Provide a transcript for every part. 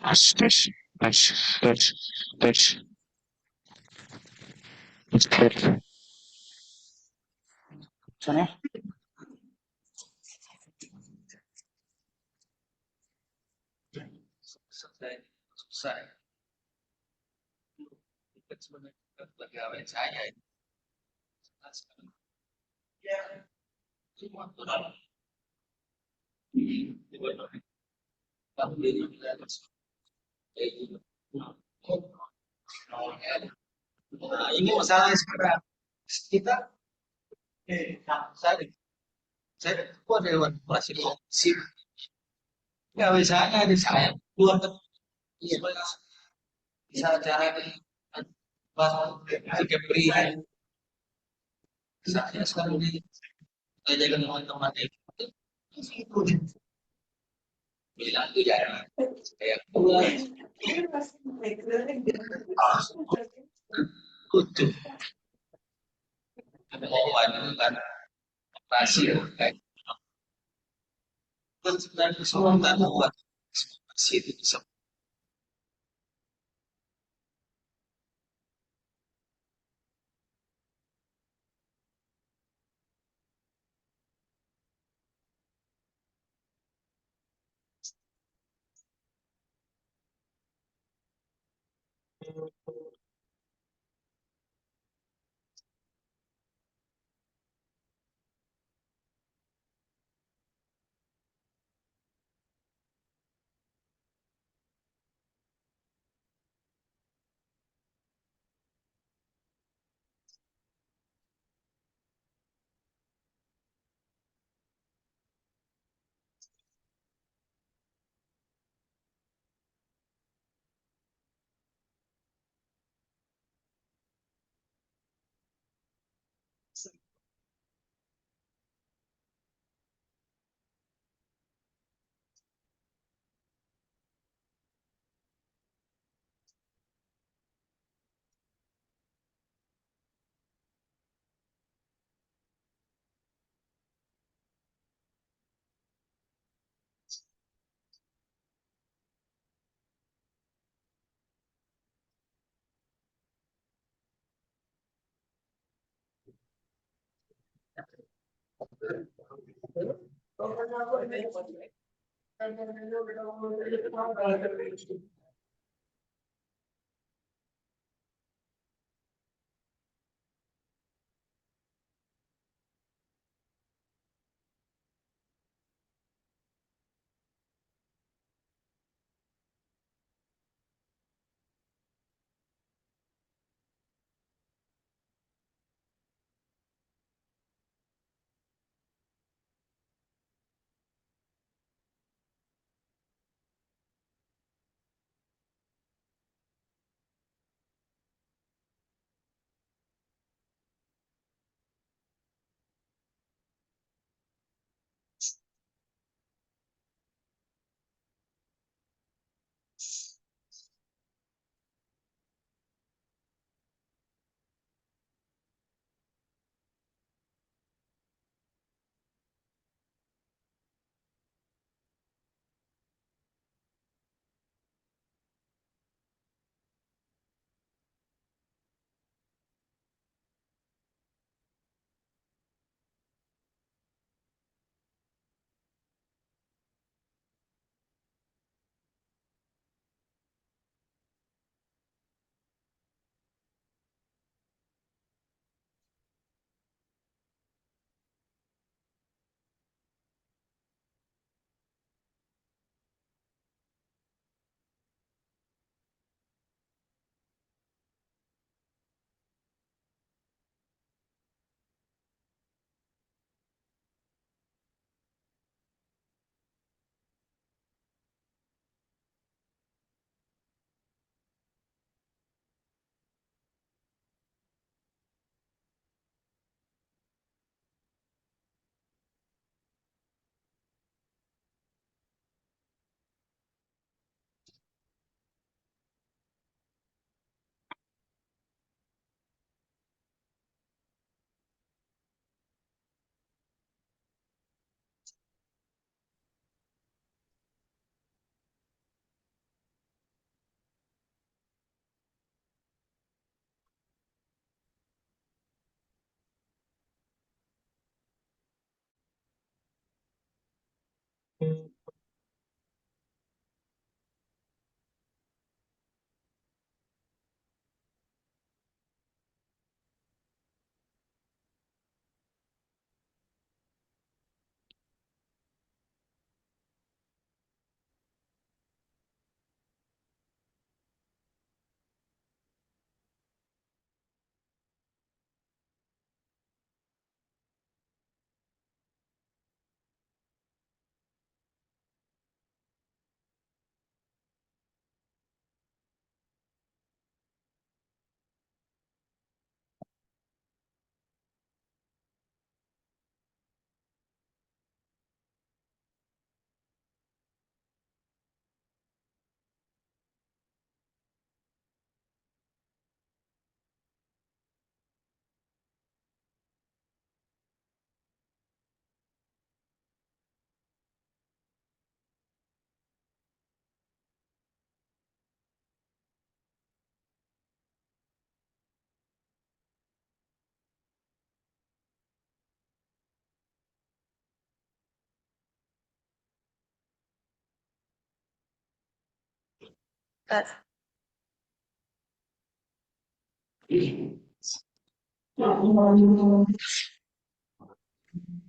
Tes, tes, tes, tes, tes, tes. Sana. Selesai, selesai. Itu sebenarnya pegawai saya itu. Ya, cuma kurang. Kamu jadi bilang, kayak gitu. Nah, ini masalahnya sekarang. Kita, saya, saya ketua dewan masih sip. Pegawai saya di saya keluar ke bisa cara bahas tiga pilihan. Saya sekarang di jaga teman-teman itu bilang tuh jangan kayak keluar kutu mau kan operasi kayak kan sebenarnya semua kan buat itu bisa.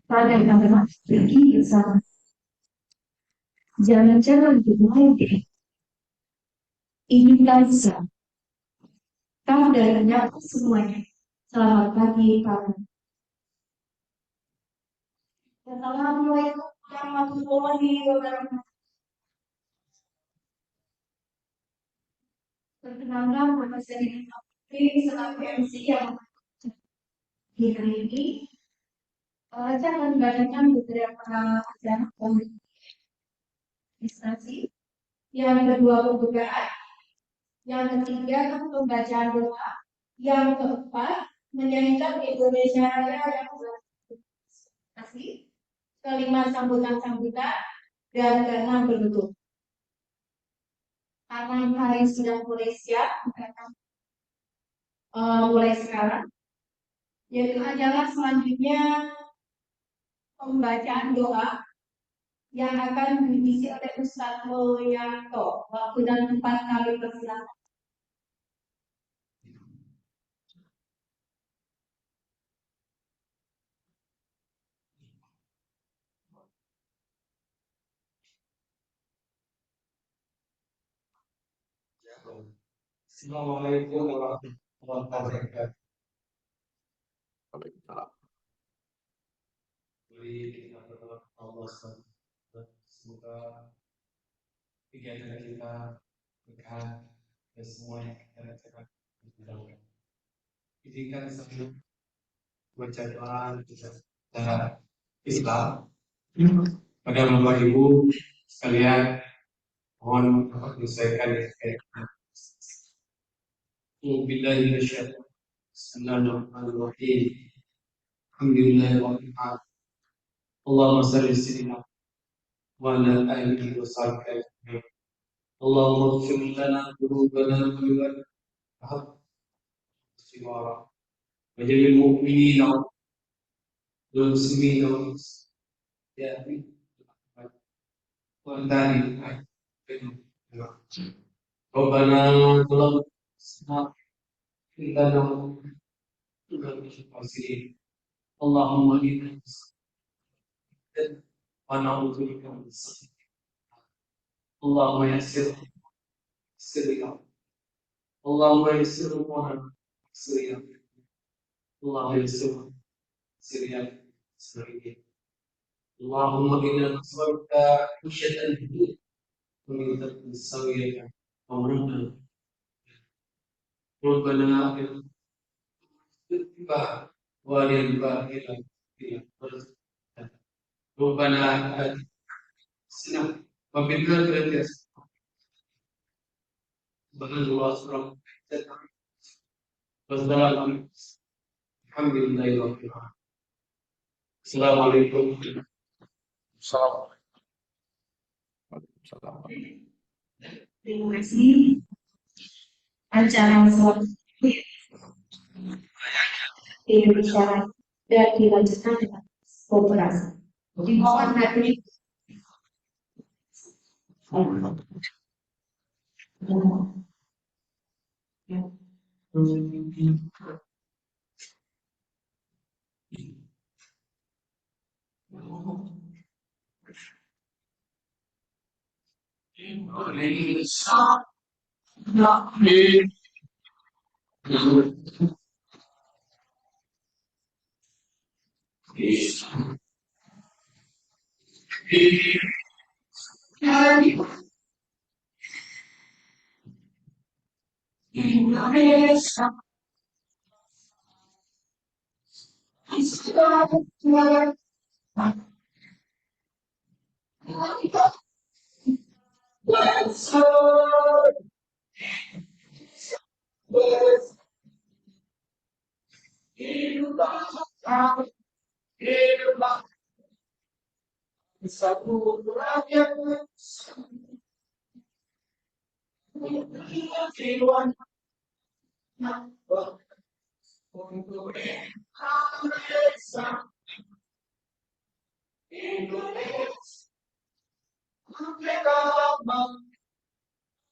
Kalian adalah pergi bersama. Jangan-jangan bermain deh. Ini Liza. Kamu dari menyapa semuanya. Selamat pagi, kalian. Assalamualaikum warahmatullahi wabarakatuh. Perkenalkan, nama saya Putri, selaku MC yang di hari ini. Saya akan membacakan beberapa acara administrasi. Yang kedua, pembukaan. Yang ketiga, pembacaan doa. Yang keempat, menyanyikan Indonesia Raya yang berprestasi. Kelima, sambutan-sambutan. Dan keenam, penutup. Karena hari sudah mulai siap, mulai sekarang. Yaitu adalah selanjutnya pembacaan doa yang akan diisi oleh Ustadz Mulyanto. Waktu dan tempat kami persilakan. Assalamualaikum warahmatullahi wabarakatuh. Mari kita berdoa Allah semoga kegiatan kita berkah dan semua yang kita lakukan berjalan. Izinkan saya baca doa secara Islam. Pada Bapak Ibu sekalian, mohon menyelesaikan Bismillahirrahmanirrahim. Alhamdulillahirabbil alamin. Allahumma shalli sayyidina wa ala alihi wa sahbihi ajma'in. Allahumma ighfir lana dhunubana wa istighfar. Wa jamil mu'minina wal muslimina wal muslimat. Wa tani. Rabbana zalamna anfusana Allahumma inna wa na'udzu bika min syarri. Allahumma yassir sirrina. Allahumma yassir umurana sirrina. Allahumma yassir sirrina sirrina. Allahumma inna nas'aluka khusyatan hidayah wa min taqwa sawiyatan wa min Rabbana ittiba wa lilba ila Rabbana atina wa min akhirati Subhanallah subhanahu wa ta'ala. Alhamdulillahirabbil alamin. Assalamualaikum. Terima kasih. Acara selanjutnya Indonesia dan dilanjutkan dengan kooperasi. Dimohon hadirin.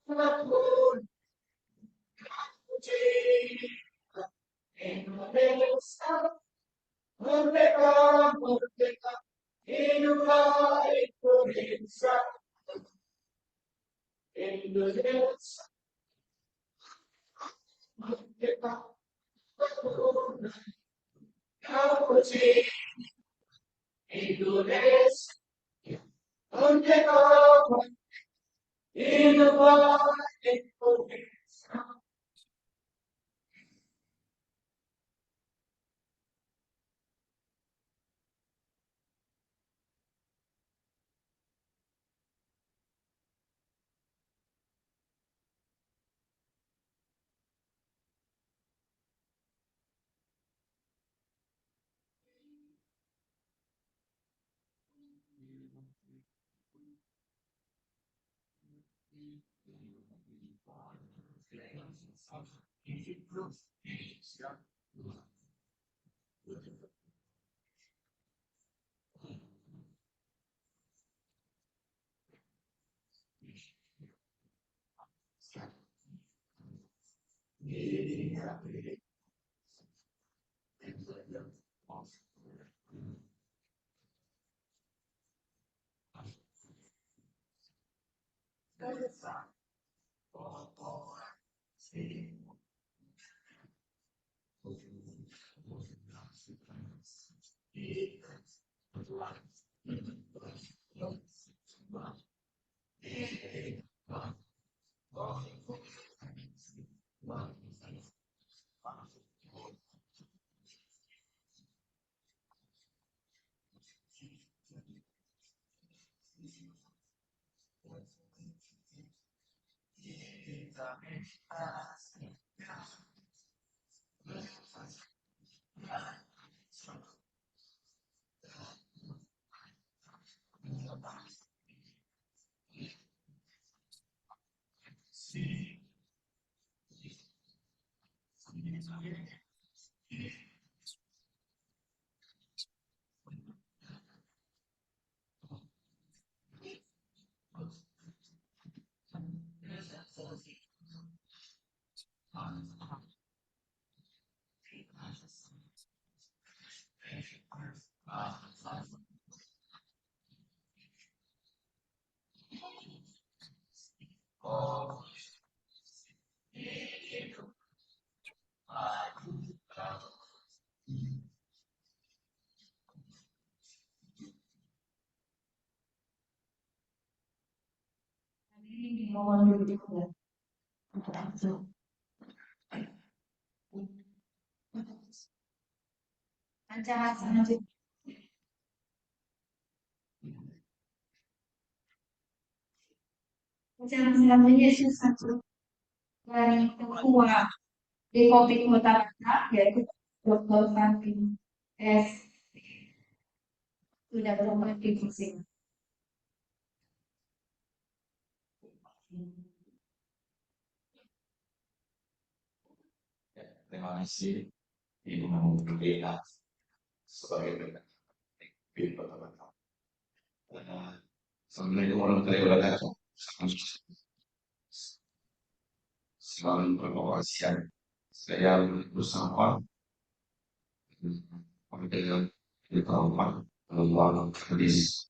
Indonesia, Indonesia, merdeka, merdeka, hiduplah Indonesia, Indonesia, merdeka, kau puji Indonesia, merdeka, hiduplah Indonesia. Ini mohon duduk ya. Acara selanjutnya. Acara selanjutnya satu dari ketua DPOP Kota Batak yaitu Dr. Fatih S. Sudah berumur di kursi. Terima kasih Ibu Nurina sebagai Pimpinan Kota. Assalamualaikum warahmatullahi wabarakatuh. Selamat berkomunikasi. Saya bersama dengan Departemen Pengembangan Hadis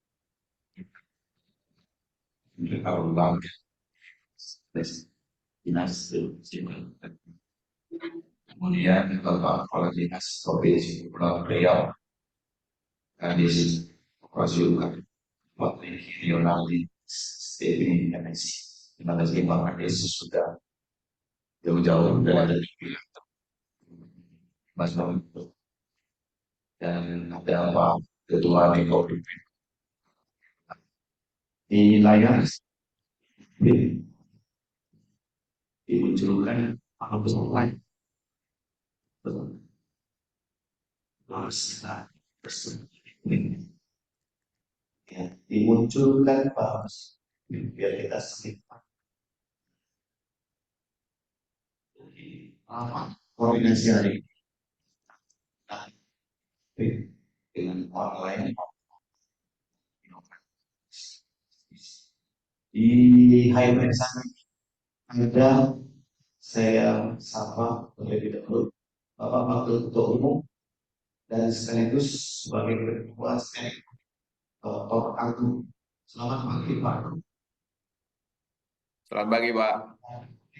Departemen Dinas kemudian Bapak Kepala Dinas Provinsi Kepulauan Riau Hadis Operasi Wakil Regional di STB Indonesia. Terima kasih Pak Hadis sudah jauh-jauh dari Mas Bang dan ada Pak Ketua Niko di layar dimunculkan apa pesan masa ya, dimunculkan bahas biar kita selipat apa koordinasi hari ini dengan orang lain di hybrid sana Ada saya sapa terlebih dahulu Bapak Wakil Ketua Umum dan sekaligus sebagai Ketua Senek Dr. Agung. Selamat pagi Pak. Selamat pagi Pak,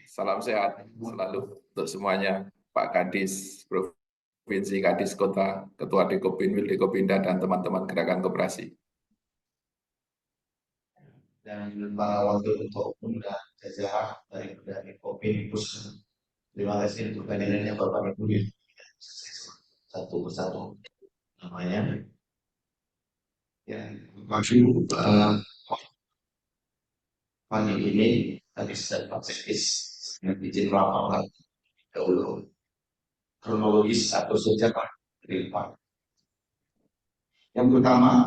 salam sehat selalu untuk semuanya. Pak Kadis Provinsi, Kadis Kota, Ketua Dekopinwil, Dekopinda, dan teman-teman Gerakan Koperasi. Dan para Wakil Ketua Umum dan jajaran dari Kopin Pusat. Terima kasih untuk kehadirannya Bapak Ibu. Satu persatu namanya. Ya, maksud pagi ini tadi sudah Pak Sekis yang izin melaporkan dahulu kronologis atau sejarah dari Pak. Yang pertama,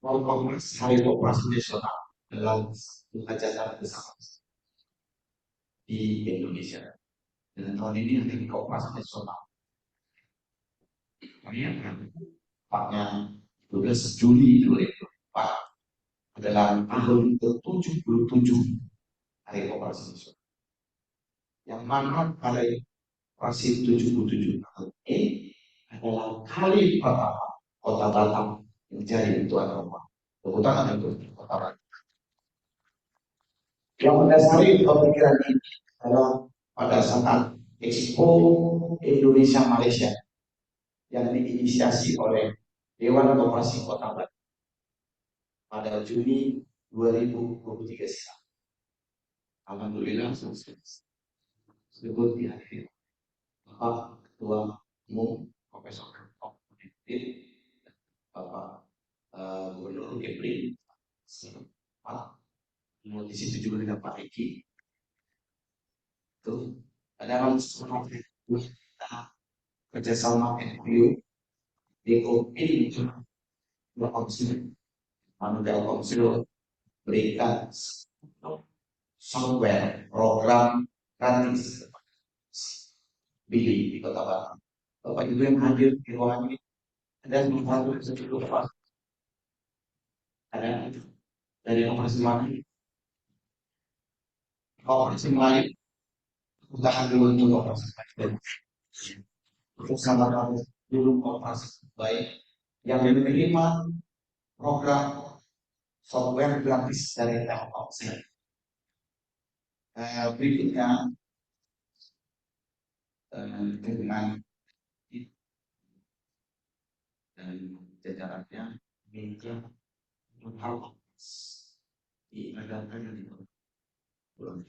Kongres Hari Koperasi Nasional dalam acara bersama di Indonesia. Dan tahun ini Hari Koperasi Nasional. Ini tepatnya 12 Juli 2004 adalah tahun ke-77 Hari Koperasi Nasional. Yang mana Hari Koperasi 77 tahun ini adalah kali pertama Kota Batam menjadi tuan rumah. Tepuk tangan untuk Kota Batam. Yang mendasari pemikiran ini adalah pada saat Expo Indonesia Malaysia yang diinisiasi oleh Dewan Koperasi Kota Batam pada Juni 2023 silam. Alhamdulillah sukses. Sebut dihadiri Bapak Ketua Umum Profesor Dr. Bapak Gubernur Kepri, di situ juga ada Pak Eki. Itu ada semangat kita kerjasama NPU, Dekopin, Telkomsel, Telkomsel berikan software program gratis Billy di Kota Batam. Bapak Ibu yang hadir di ruangan ini ada membantu secukup Pak. Ada dari operasi mana? Operasi lain. Tahan dulu untuk operasi lain. Untuk sama-sama dulu operasi baik yang menerima program software gratis dari Telkomsel. Berikutnya dengan dan jajarannya meja hal diadakan di Pulau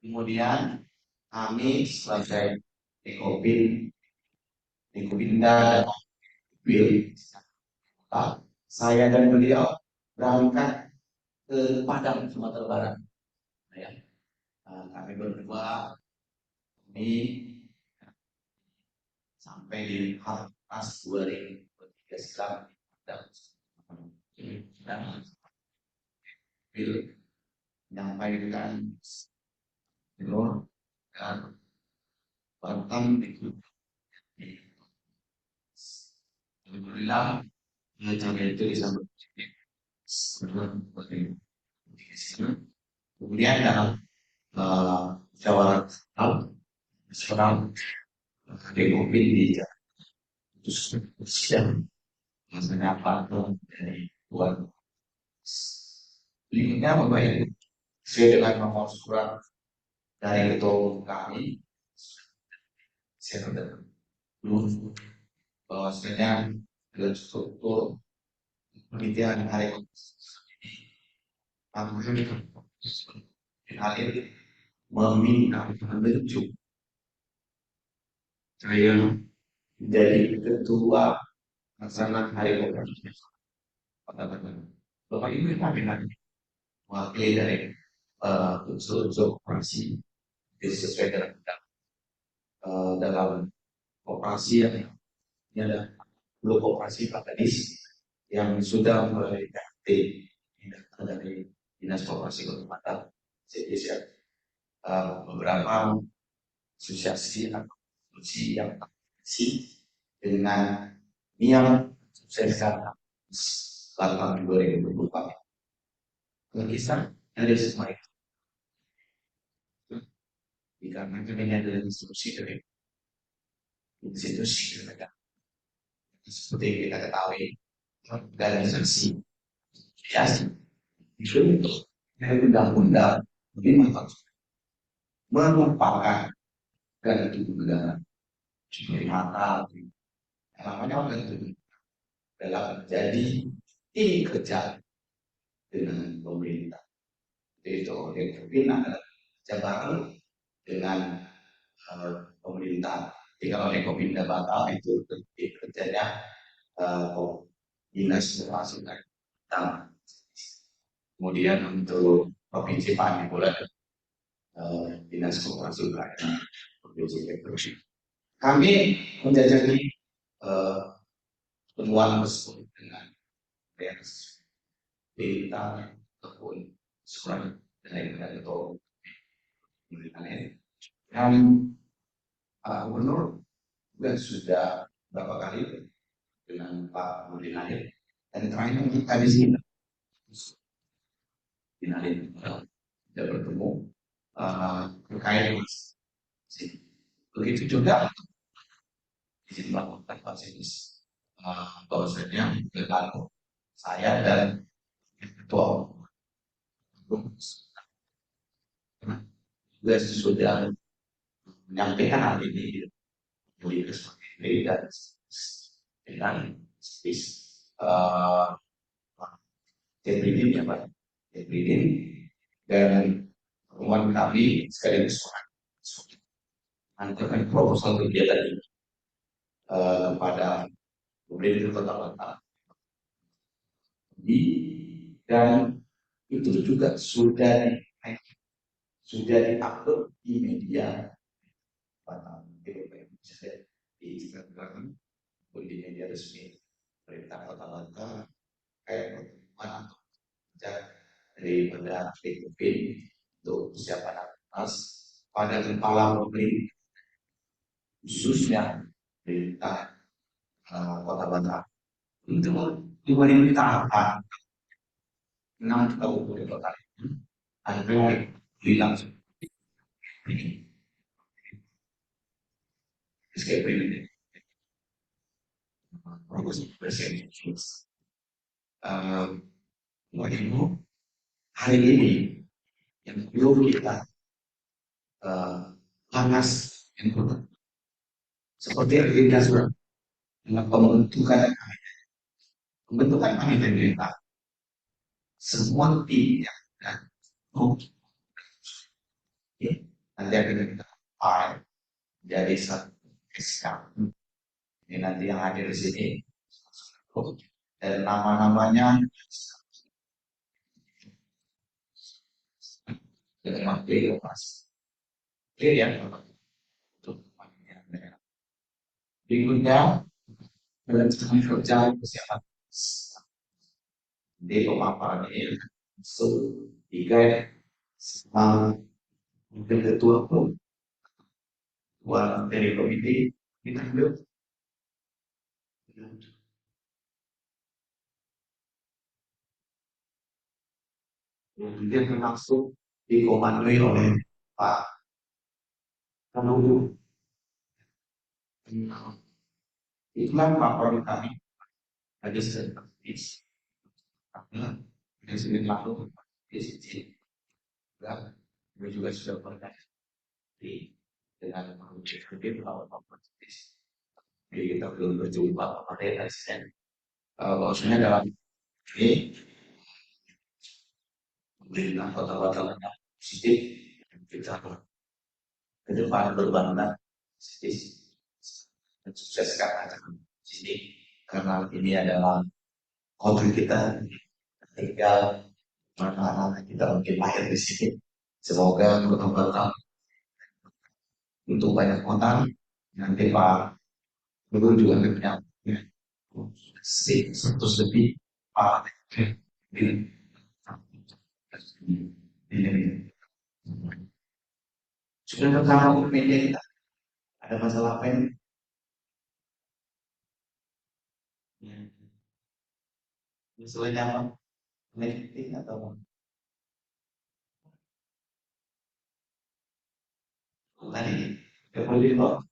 kemudian kami sebagai Dekopinda dan saya dan beliau berangkat ke Padang, Sumatera Barat. Ya. Kami berdua ini sampai di Harpas 2003 silam dan menyampaikan Nur dan Batam itu. Alhamdulillah acara itu disambut kemudian dalam musyawarah nasional Dekopin di siang menyapa dari Tuan. Berikutnya Bapak Ibu, sesuai dengan nomor surat dari ketua kami, saya sudah dulu bahwasanya dalam struktur penelitian hari ini meminta menunjuk saya menjadi ketua pelaksana hari koperasi. Bapak Ibu yang kami wakil dari unsur koperasi sesuai dengan dalam koperasi yang ini ada blok koperasi Pak Kadis yang sudah mulai aktif dari Dinas Koperasi Kota Batam, beberapa asosiasi atau institusi yang terkoneksi dengan niat sukseskan 8 2024. lukisan ada semua itu. Dikarenakan ini adalah institusi negara. Seperti yang kita ketahui, dari saksi biasa itu dari undang-undang 5 tahun merupakan dan itu negara dari mata yang namanya orang itu dalam menjadi kerja dengan pemerintah. Itu oleh pimpinan jabatan dengan pemerintah. Jika oleh Kopinda Batam itu kerjanya dinas pemasukan. Kemudian untuk provinsi Panipula dinas koperasi pelayanan provinsi Petrusi. Kami menjajaki temuan tersebut dengan reaksi berita ataupun surat dari ketua pemerintahan. Dan Gubernur juga sudah beberapa kali dengan Pak Nurdin dan terakhir kita di sini Dinalin tidak bertemu terkait begitu juga izin melakukan fasilis bahwasanya dengan saya dan ketua juga sudah menyampaikan hal ini di seperti dan dengan Jepridin ya Pak Jepridin dan temuan kami sekaligus mengantarkan proposal kegiatan ini kepada pemerintah Kota Batam dan itu juga sudah diupload di media Batam di Instagram di media resmi pemerintah Kota Batam kayak mana dari pada PKP untuk persiapan atas pada kepala pemerintah khususnya pemerintah Kota Batam untuk diberi tahapan 6 kabupaten kota agar hilang escape ini proposal presiden hari ini yang belum kita panas seperti agenda surat dengan pembentukan pemerintah semua tim yang nanti akan kita file dari satu SK ini nanti yang ada di sini dan nama-namanya dengan waktu pas clear ya untuk berikutnya dalam kerja persiapan di pemaparan ini tiga mungkin ketua pun dari komite kita ambil kemudian langsung dikomandoi oleh Pak Kanulu. Itulah laporan kami ada servis karena presiden lalu di sini kami juga sudah pernah dengan mengucap bahwa jadi kita belum berjumpa pada presiden bahwasanya dalam ini pemerintah Kota Batam positif kita ke depan berbangunan positif dan sukses karena sini karena ini adalah kontrak kita tinggal anak-anak kita mungkin lahir di sini semoga Kota Batam untuk banyak kota nanti Pak Gubernur juga punya 100 lebih Pak sudah tertangkap media kita ada masalah apa ini? Masalahnya apa? Negatif atau Tadi, kemudian kok.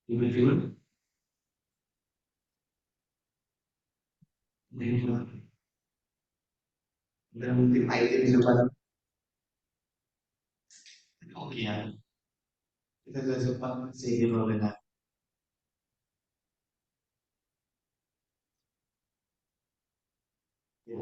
Tiba-tiba, dan mungkin IT di depan. Oh iya, kita ke depan sih benar. Ya.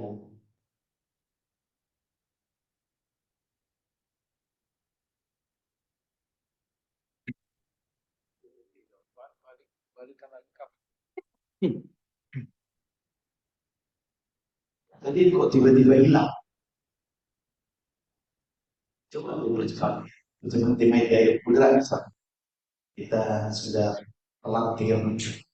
Tadi kok tiba-tiba hilang? Coba dulu cepat. Untuk tim IT ayo bergerak cepat. Kita sudah telat 3 menit.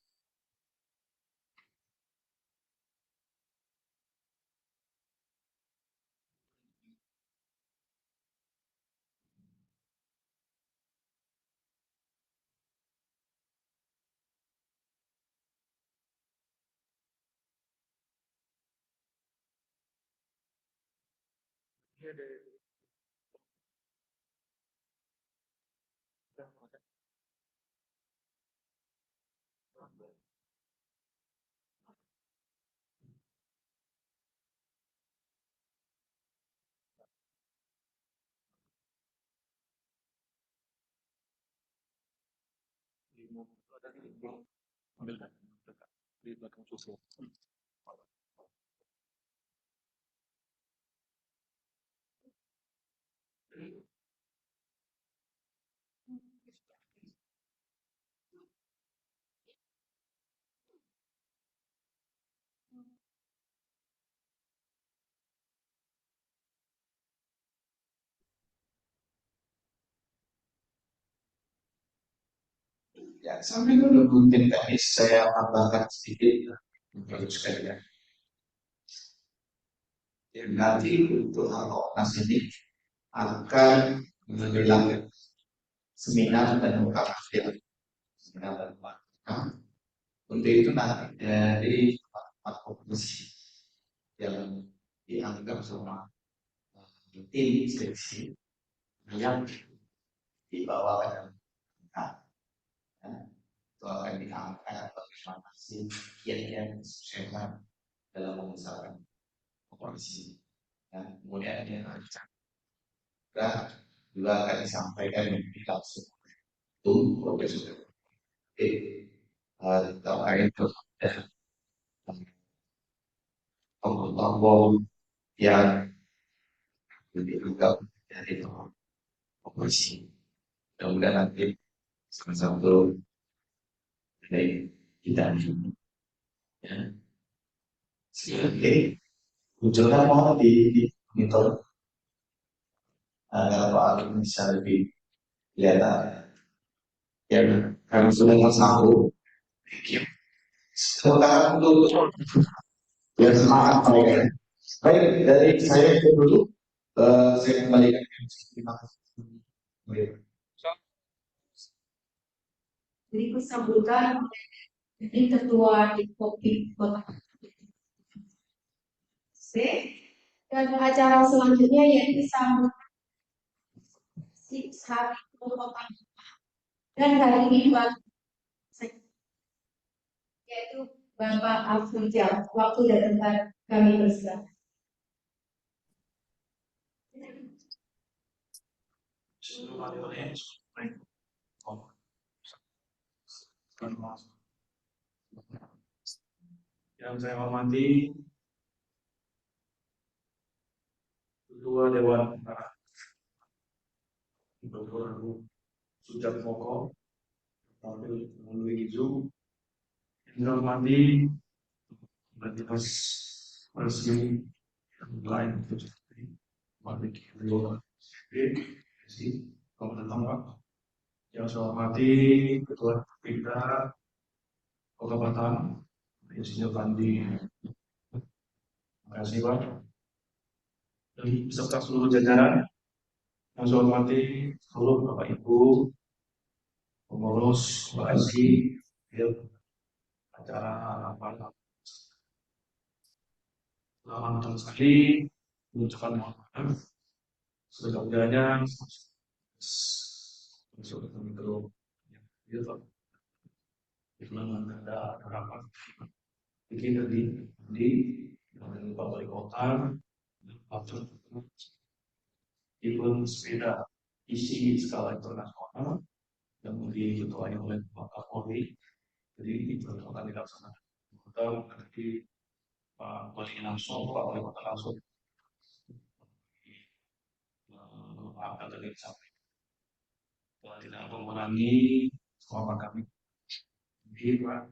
Ya, sampai dulu tim teknis saya tambahkan sedikit untuk sekalian. Ya, nanti untuk Aloknas ini akan menjelang seminar dan pelatihan. Seminar dan pelatihan. Untuk itu nanti dari empat komisi yang dianggap sama tim seleksi yang dibawa ke itu akan diangkat bagaimana sih kiat-kiat kesuksesan dalam memusatkan koalisi. Dan kemudian ada yang juga akan disampaikan langsung itu Profesor terkait tokoh-tokoh yang dianggap dari oposisi. Mudah-mudahan nanti salah satu dari kita ya. Oke, munculkan mau di monitor agar Pak Alim bisa lebih kelihatan. Ya, karena sudah satu. Sekarang untuk biar semangat mereka. Baik, dari saya itu dulu. Saya kembalikan ke terima kasih. Berikut sambutan dari Ketua Dikopim Kota C. Dan acara selanjutnya yaitu sambutan hari Kota. Dan hari ini yaitu Bapak Abdul Jam. Waktu dan tempat kami berserah. Yang saya hormati Ketua Dewan Pengarah Dr. Sujatmoko tampil melalui Zoom. Yang saya hormati Dinas Resmi yang lain seperti Malik Rio Kabupaten Tangerang. Yang saya hormati Ketua Pindah Kota Batam, Insinyur Pandi. Terima kasih Pak. Dan beserta seluruh jajaran yang saya hormati seluruh Bapak Ibu pengurus PSI, acara apa lama sekali mengucapkan mohon maaf sebenarnya masuk ke mikro itu ada harapan bikin di Pak Wali Kota atau event sepeda isi skala internasional yang diketuai oleh Pak Kapolri. Jadi itu akan dilaksanakan. Kita menghadapi Pak Wali langsung, Pak Wali Kota langsung akan tadi disampaikan. Kita tidak mengurangi sama kami. Jadi Pak,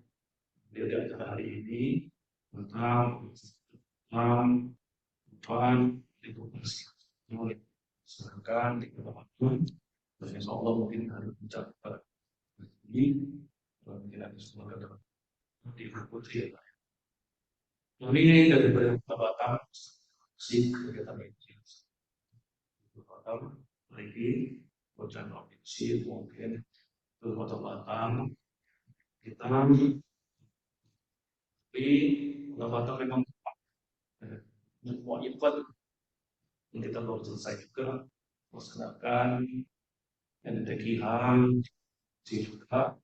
di acara hari ini tentang lingkungan sekitar. Sedangkan di kedepan, insya Allah mungkin harus mencapai ini kemungkinan semua ke depan di putri. Ini dari Kota Batam si kegiatan ini. Batam lagi bocah provinsi mungkin ke Kota Batam kita di Kota Batam memang semua event yang kita baru selesai juga melaksanakan NTKH juga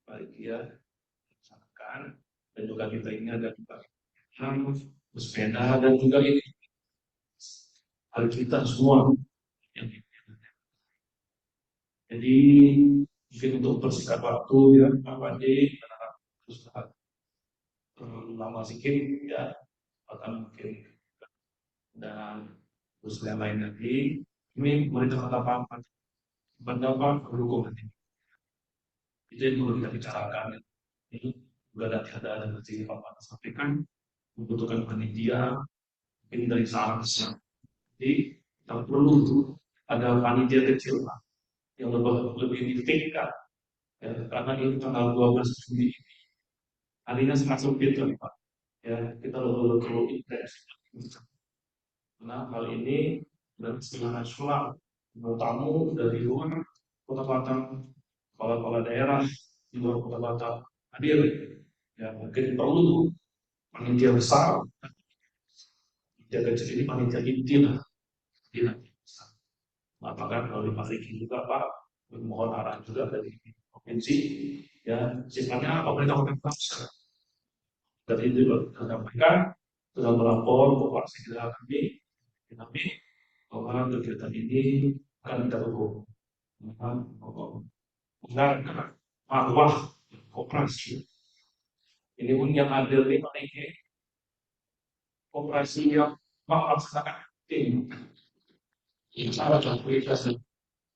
baik ya laksanakan dan juga kita ini ada juga bersepeda dan juga ini hal kita semua yang jadi mungkin untuk persingkat waktu ya Pak Pandi terus lama sedikit ya akan mungkin dan terus yang lain lagi ini mereka pendapat pendukung nanti itu yang perlu kita bicarakan ini juga ada seperti Pak sampaikan membutuhkan panitia mungkin dari seharusnya jadi kita perlu ada panitia kecil Pak yang lebih ditingkat ya, karena ini tanggal 12 Juli harinya sangat sempit kan Pak ya kita perlu intens karena hal ini dan secara nasional tamu dari luar Kota Batam kepala-kepala daerah di luar Kota Batam hadir ya mungkin perlu panitia besar panitia kecil ini panitia inti lah apakah melalui Pak Riki juga Pak mohon arahan juga dari provinsi ya sifatnya pemerintah pusat dari itu kita sampaikan sudah melapor bahwa segera kami bahwa kegiatan ini akan kita dukung menggunakan marwah koperasi ini pun yang ada di mana koperasi yang melaksanakan tim cara kualitas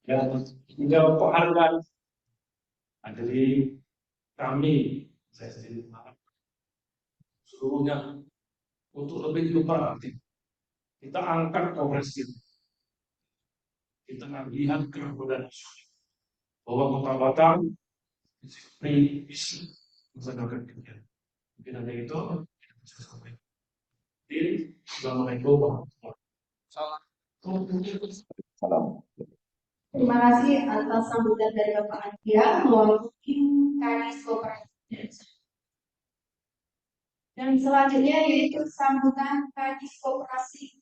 dan hingga penghargaan dari kami saya sendiri seluruhnya untuk lebih kooperatif kita angkat koperasi kita lihat keberadaan bahwa Kota Batam bisa melaksanakan kegiatan mungkin hanya itu saya sampaikan. Assalamualaikum warahmatullahi wabarakatuh. Salam. Terima kasih atas sambutan dari Bapak Andrea mewakili Kadis Koperasi. Dan selanjutnya yaitu sambutan Kadis Koperasi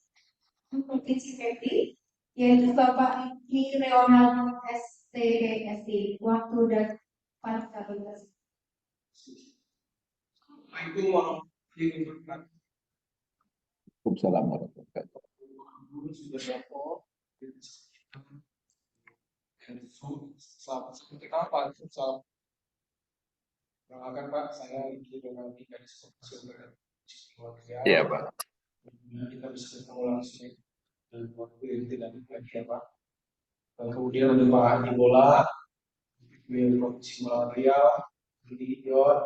Provinsi Kepri, yaitu Bapak Riki Leonardo STPSD. Waktu dan fasilitas. Assalamualaikum warahmatullahi wabarakatuh. Waalaikumsalam warahmatullahi wabarakatuh. Sudah lapor. Selamat kita Pak. Salam. Perkenalkan Pak, saya Riki dengan Kadis Koperasi Keluarga. Iya Pak. Kita bisa ketemu langsung dan waktu yang tidak lagi ya Pak. Dan kemudian ada Pak Haji Bola, di Provinsi Riau, di Ion,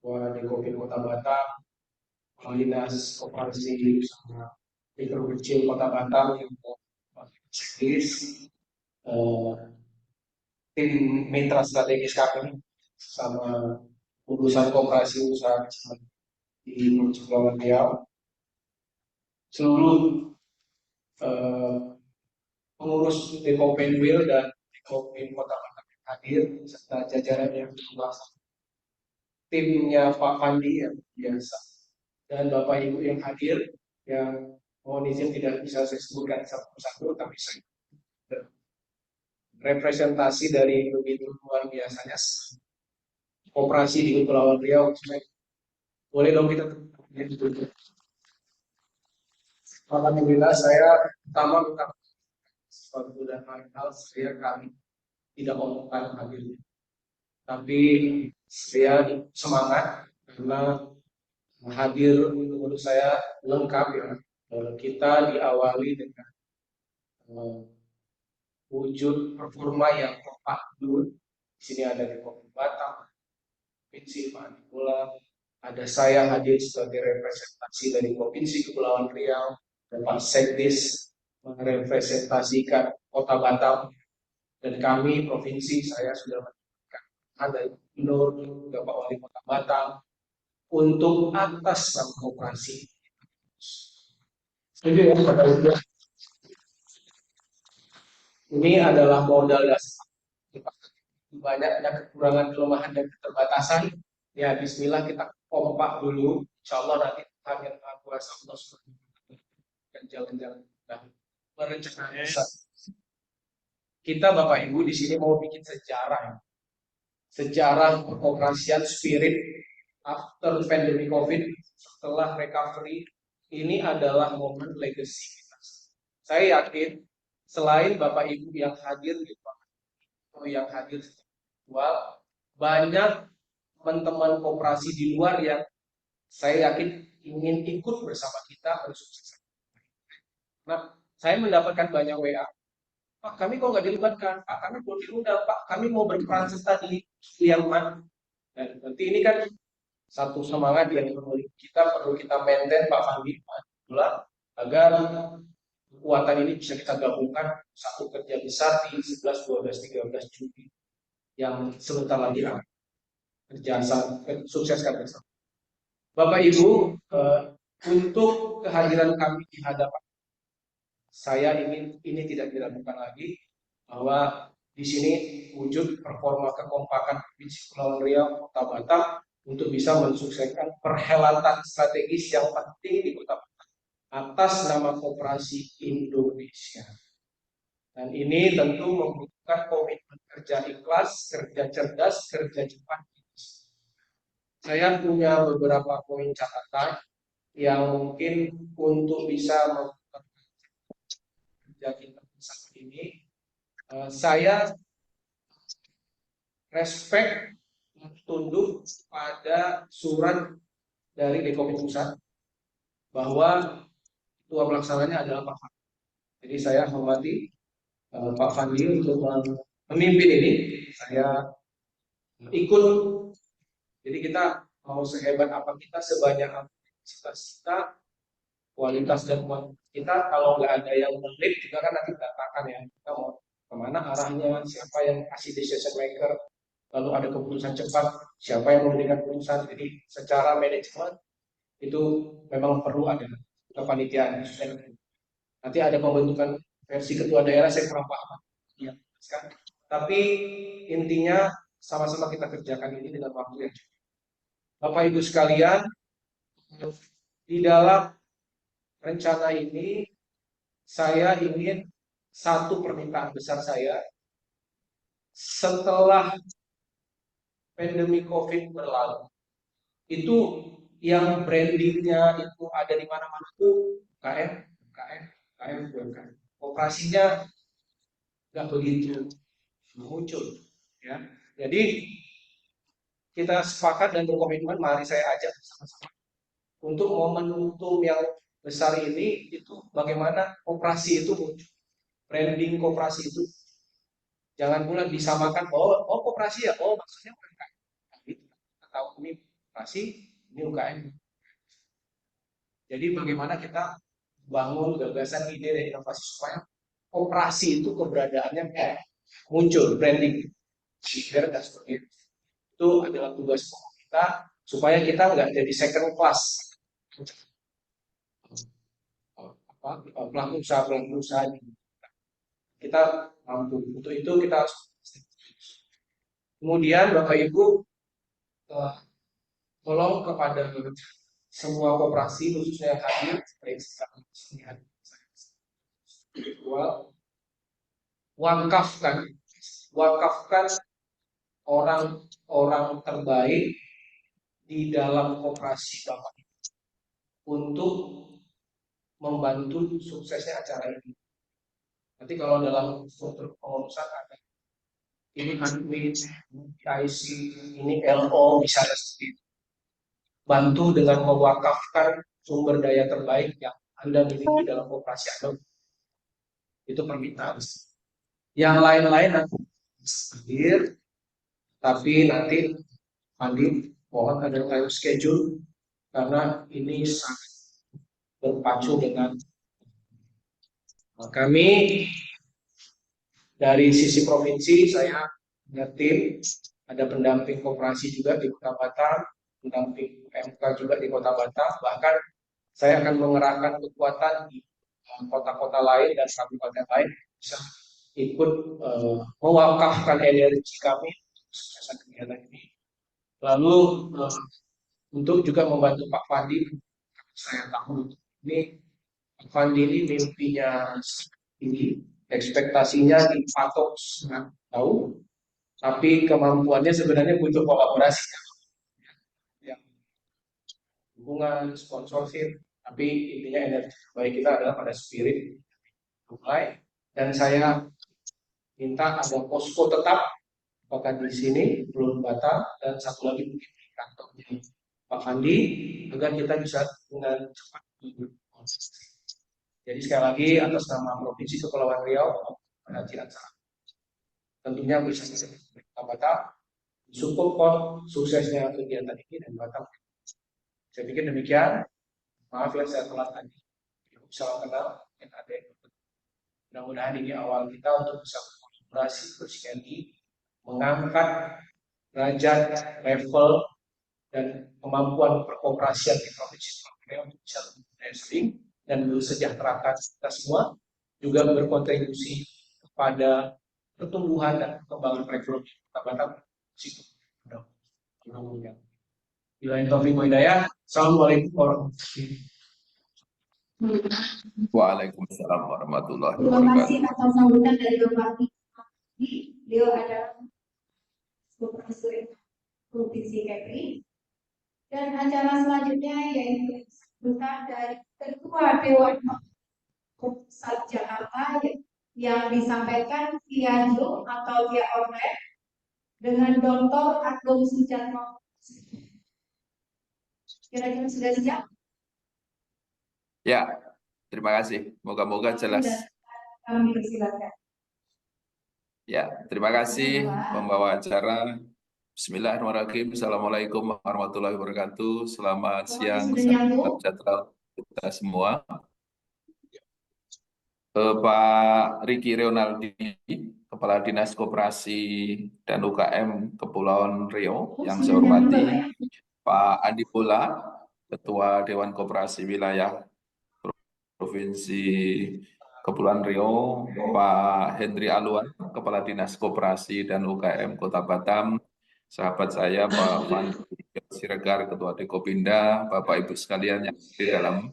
Wali Kota Batam, Dinas Koperasi Usaha Mikro Kecil Kota Batam yang tim mitra strategis kami sama urusan koperasi usaha kecil di Provinsi Riau, seluruh pengurus Dekopen Wil dan Dekopen Kota Batam hadir serta jajaran yang bertugas timnya Pak Fandi yang biasa, dan Bapak Ibu yang hadir, yang mohon izin tidak bisa saya sebutkan satu persatu, tapi saya representasi dari begitu luar biasanya operasi di Kepulauan Riau. Boleh dong kita tutup. Alhamdulillah saya pertama minta suatu dan hal kami tidak omongkan hadir, tapi saya semangat karena hadir menurut saya lengkap ya. Kita diawali dengan wujud performa yang kompak dulu. Di sini ada di Batam, Provinsi Pak Bola, ada saya hadir sebagai representasi dari Provinsi Kepulauan Riau, dan Pak Sekdis merepresentasikan Kota Batam, dan kami provinsi saya sudah menyampaikan ada Gubernur juga Pak Wali Kota Batam untuk atas nama koperasi. Jadi ini adalah modal dasar. Banyaknya kekurangan, kelemahan dan keterbatasan. Ya Bismillah kita kompak dulu. Insya Allah nanti kami akan kuasa Allah dan jalan-jalan merencanakan. Kita Bapak Ibu di sini mau bikin sejarah. Sejarah pengoperasian Spirit after pandemic COVID, setelah recovery. Ini adalah momen legacy kita. Saya yakin selain Bapak Ibu yang hadir di atau yang hadir virtual, banyak teman-teman koperasi di luar yang saya yakin ingin ikut bersama kita bersukses. Nah, saya mendapatkan banyak WA. Pak, kami kok nggak dilibatkan? Pak, kami belum diundang. Pak, kami mau berperan serta di yang mana? Dan nanti ini kan satu semangat yang perlu kita maintain Pak Fandi, agar kekuatan ini bisa kita gabungkan satu kerja besar di 11, 12, 13 Juli yang sebentar lagi akan sukseskan bersama. Bapak Ibu, untuk kehadiran kami di hadapan saya ini tidak diragukan lagi bahwa di sini wujud performa kekompakan Provinsi Kepulauan Riau, Kota Batam untuk bisa mensukseskan perhelatan strategis yang penting di Kota Batam atas nama Koperasi Indonesia. Dan ini tentu membutuhkan komitmen kerja ikhlas, kerja cerdas, kerja cepat. Saya punya beberapa poin catatan yang mungkin untuk bisa membuat kerja kita saat ini. Saya respect tunduk pada surat dari Dekopin Pusat bahwa ketua pelaksananya adalah Pak Fandi. Jadi saya hormati Pak Fandi untuk memimpin ini. Saya ikut. Jadi kita mau sehebat apa kita, sebanyak apa kita, kualitas dan kualitas kita, kalau nggak ada yang melit juga kan nanti berantakan ya. Kita mau kemana arahnya, siapa yang kasih decision maker, lalu ada keputusan cepat, siapa yang memberikan keputusan. Jadi secara manajemen itu memang perlu ada kepanitiaan. Nanti ada pembentukan versi ketua daerah, saya kurang paham. Ya, tapi intinya sama-sama kita kerjakan ini dengan waktu yang cukup. Bapak Ibu sekalian, di dalam rencana ini saya ingin satu permintaan besar saya, setelah pandemi COVID berlalu, itu yang brandingnya itu ada di mana-mana tuh UKM. Operasinya nggak begitu muncul, ya. Jadi kita sepakat dan berkomitmen, mari saya ajak sama-sama untuk momentum yang besar ini, itu bagaimana operasi itu muncul, branding koperasi itu jangan pula disamakan koperasi ya, maksudnya UMKM. Kita tahu ini koperasi, ini UKM. Jadi bagaimana kita bangun gagasan, ide dan inovasi supaya koperasi itu keberadaannya muncul, branding. Seperti itu adalah tugas kita supaya kita nggak jadi second class pelaku usaha. Kita mampu untuk itu, kita harus. Kemudian Bapak Ibu, tolong kepada semua koperasi khususnya yang hadir baik secara virtual, wakafkan orang-orang terbaik di dalam koperasi Bapak untuk membantu suksesnya acara ini. Nanti kalau dalam struktur pengurusan ada ini admin, IC, ini LO, misalnya seperti itu. Bantu dengan mewakafkan sumber daya terbaik yang Anda miliki dalam operasi Anda. Itu permintaan. Yang lain-lain nanti hadir, tapi nanti Andi mohon ada time schedule karena ini sangat berpacu dengan kami. Dari sisi provinsi, saya punya tim, ada pendamping koperasi juga di Kota Batam, pendamping PMK juga di Kota Batam, bahkan saya akan mengerahkan kekuatan di kota-kota lain dan kabupaten lain bisa ikut mewakafkan energi kami untuk kegiatan ini. Lalu untuk juga membantu Pak Fandi, saya tahu ini Pak Fandi ini mimpinya tinggi, ekspektasinya dipatok sangat jauh, tapi kemampuannya sebenarnya butuh kolaborasi, ya, hubungan, sponsorship, tapi intinya energi baik kita adalah pada spirit mulai. Dan saya minta ada posko tetap, apakah di sini belum Batam dan satu lagi mungkin di kantornya Pak Fandi, agar kita bisa dengan cepat. Jadi sekali lagi atas nama Provinsi Kepulauan Riau, Pengajian tentunya bisa kita Batam support suksesnya kegiatan ini dan Batam. Saya pikir demikian. Maaf ya saya telat tadi. Salam kenal yang ada. Mudah-mudahan ini awal kita untuk bisa berkolaborasi bersinergi, mengangkat derajat, level, dan kemampuan perkooperasian di Provinsi Kepulauan Riau untuk bisa lebih sering dan mensejahterakan kita semua, juga berkontribusi kepada pertumbuhan dan perkembangan perekonomian Kota Batam. Billahi taufiq wal hidayah. Assalamualaikum warahmatullahi wabarakatuh. Waalaikumsalam warahmatullahi Terima kasih wabarakatuh. atas sambutan dari Bapak Beliau adalah Supervisor Provinsi Kepri. Dan acara selanjutnya yaitu sambutan dari Ketua Dewan Pusat Jakarta yang disampaikan via Zoom atau via online dengan Dr. Agung Sujatno. Kira-kira sudah siap? Ya, terima kasih. Moga-moga jelas. Kami persilakan. Ya, terima kasih pembawa acara. Bismillahirrahmanirrahim. Assalamualaikum warahmatullahi wabarakatuh. Selamat siang, salam sejahtera kita semua. Pak Riki Reonaldi, Kepala Dinas Koperasi dan UKM Kepulauan Riau, yang saya hormati, Pak Andi Bola, Ketua Dewan Koperasi Wilayah Provinsi Kepulauan Riau, Pak Hendri Aluan, Kepala Dinas Koperasi dan UKM Kota Batam, sahabat saya Pak Fandi Siregar, Ketua Dekopinda, Bapak Ibu sekalian yang di dalam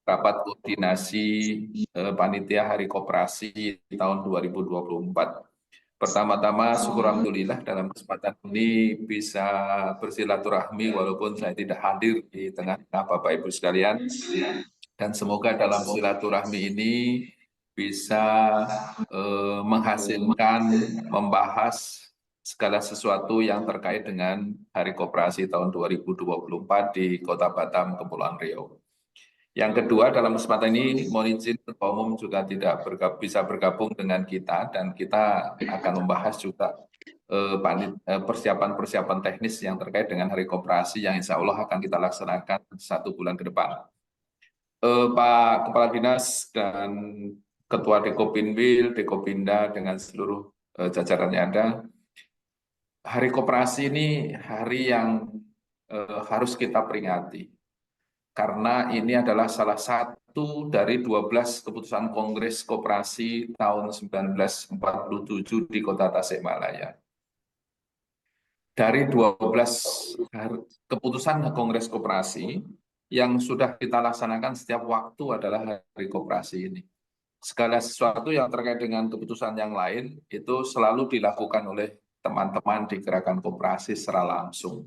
rapat koordinasi panitia Hari Koperasi tahun 2024. Pertama-tama syukur alhamdulillah dalam kesempatan ini bisa bersilaturahmi walaupun saya tidak hadir di tengah-tengah Bapak Ibu sekalian. Dan semoga dalam silaturahmi ini bisa menghasilkan, membahas segala sesuatu yang terkait dengan Hari Koperasi tahun 2024 di Kota Batam, Kepulauan Riau. Yang kedua, dalam kesempatan ini mohon izin Ketua Umum juga tidak bisa bergabung dengan kita dan kita akan membahas juga persiapan-persiapan teknis yang terkait dengan Hari Koperasi yang insya Allah akan kita laksanakan 1 bulan ke depan. Pak Kepala Dinas dan Ketua Dekopinwil, Dekopinda dengan seluruh jajarannya ada. Hari Koperasi ini hari yang harus kita peringati. Karena ini adalah salah satu dari 12 keputusan Kongres Koperasi tahun 1947 di Kota Tasikmalaya. dari 12 keputusan Kongres Koperasi yang sudah kita laksanakan setiap waktu adalah Hari Koperasi ini. Segala sesuatu yang terkait dengan keputusan yang lain itu selalu dilakukan oleh teman-teman di gerakan koperasi secara langsung.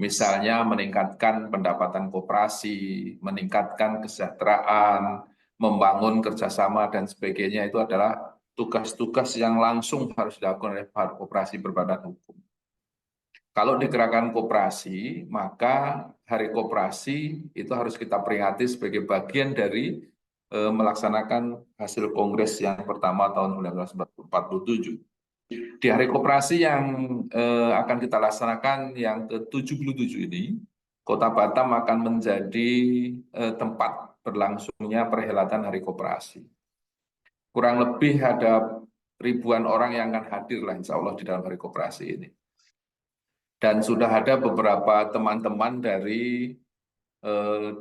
Misalnya meningkatkan pendapatan koperasi, meningkatkan kesejahteraan, membangun kerjasama dan sebagainya, itu adalah tugas-tugas yang langsung harus dilakukan oleh koperasi berbadan hukum. Kalau di gerakan koperasi, maka Hari Koperasi itu harus kita peringati sebagai bagian dari melaksanakan hasil kongres yang pertama tahun 1947. Di Hari Koperasi yang akan kita laksanakan yang ke-77 ini, Kota Batam akan menjadi tempat berlangsungnya perhelatan Hari Koperasi. Kurang lebih ada ribuan orang yang akan hadir lah insya Allah di dalam Hari Koperasi ini. Dan sudah ada beberapa teman-teman dari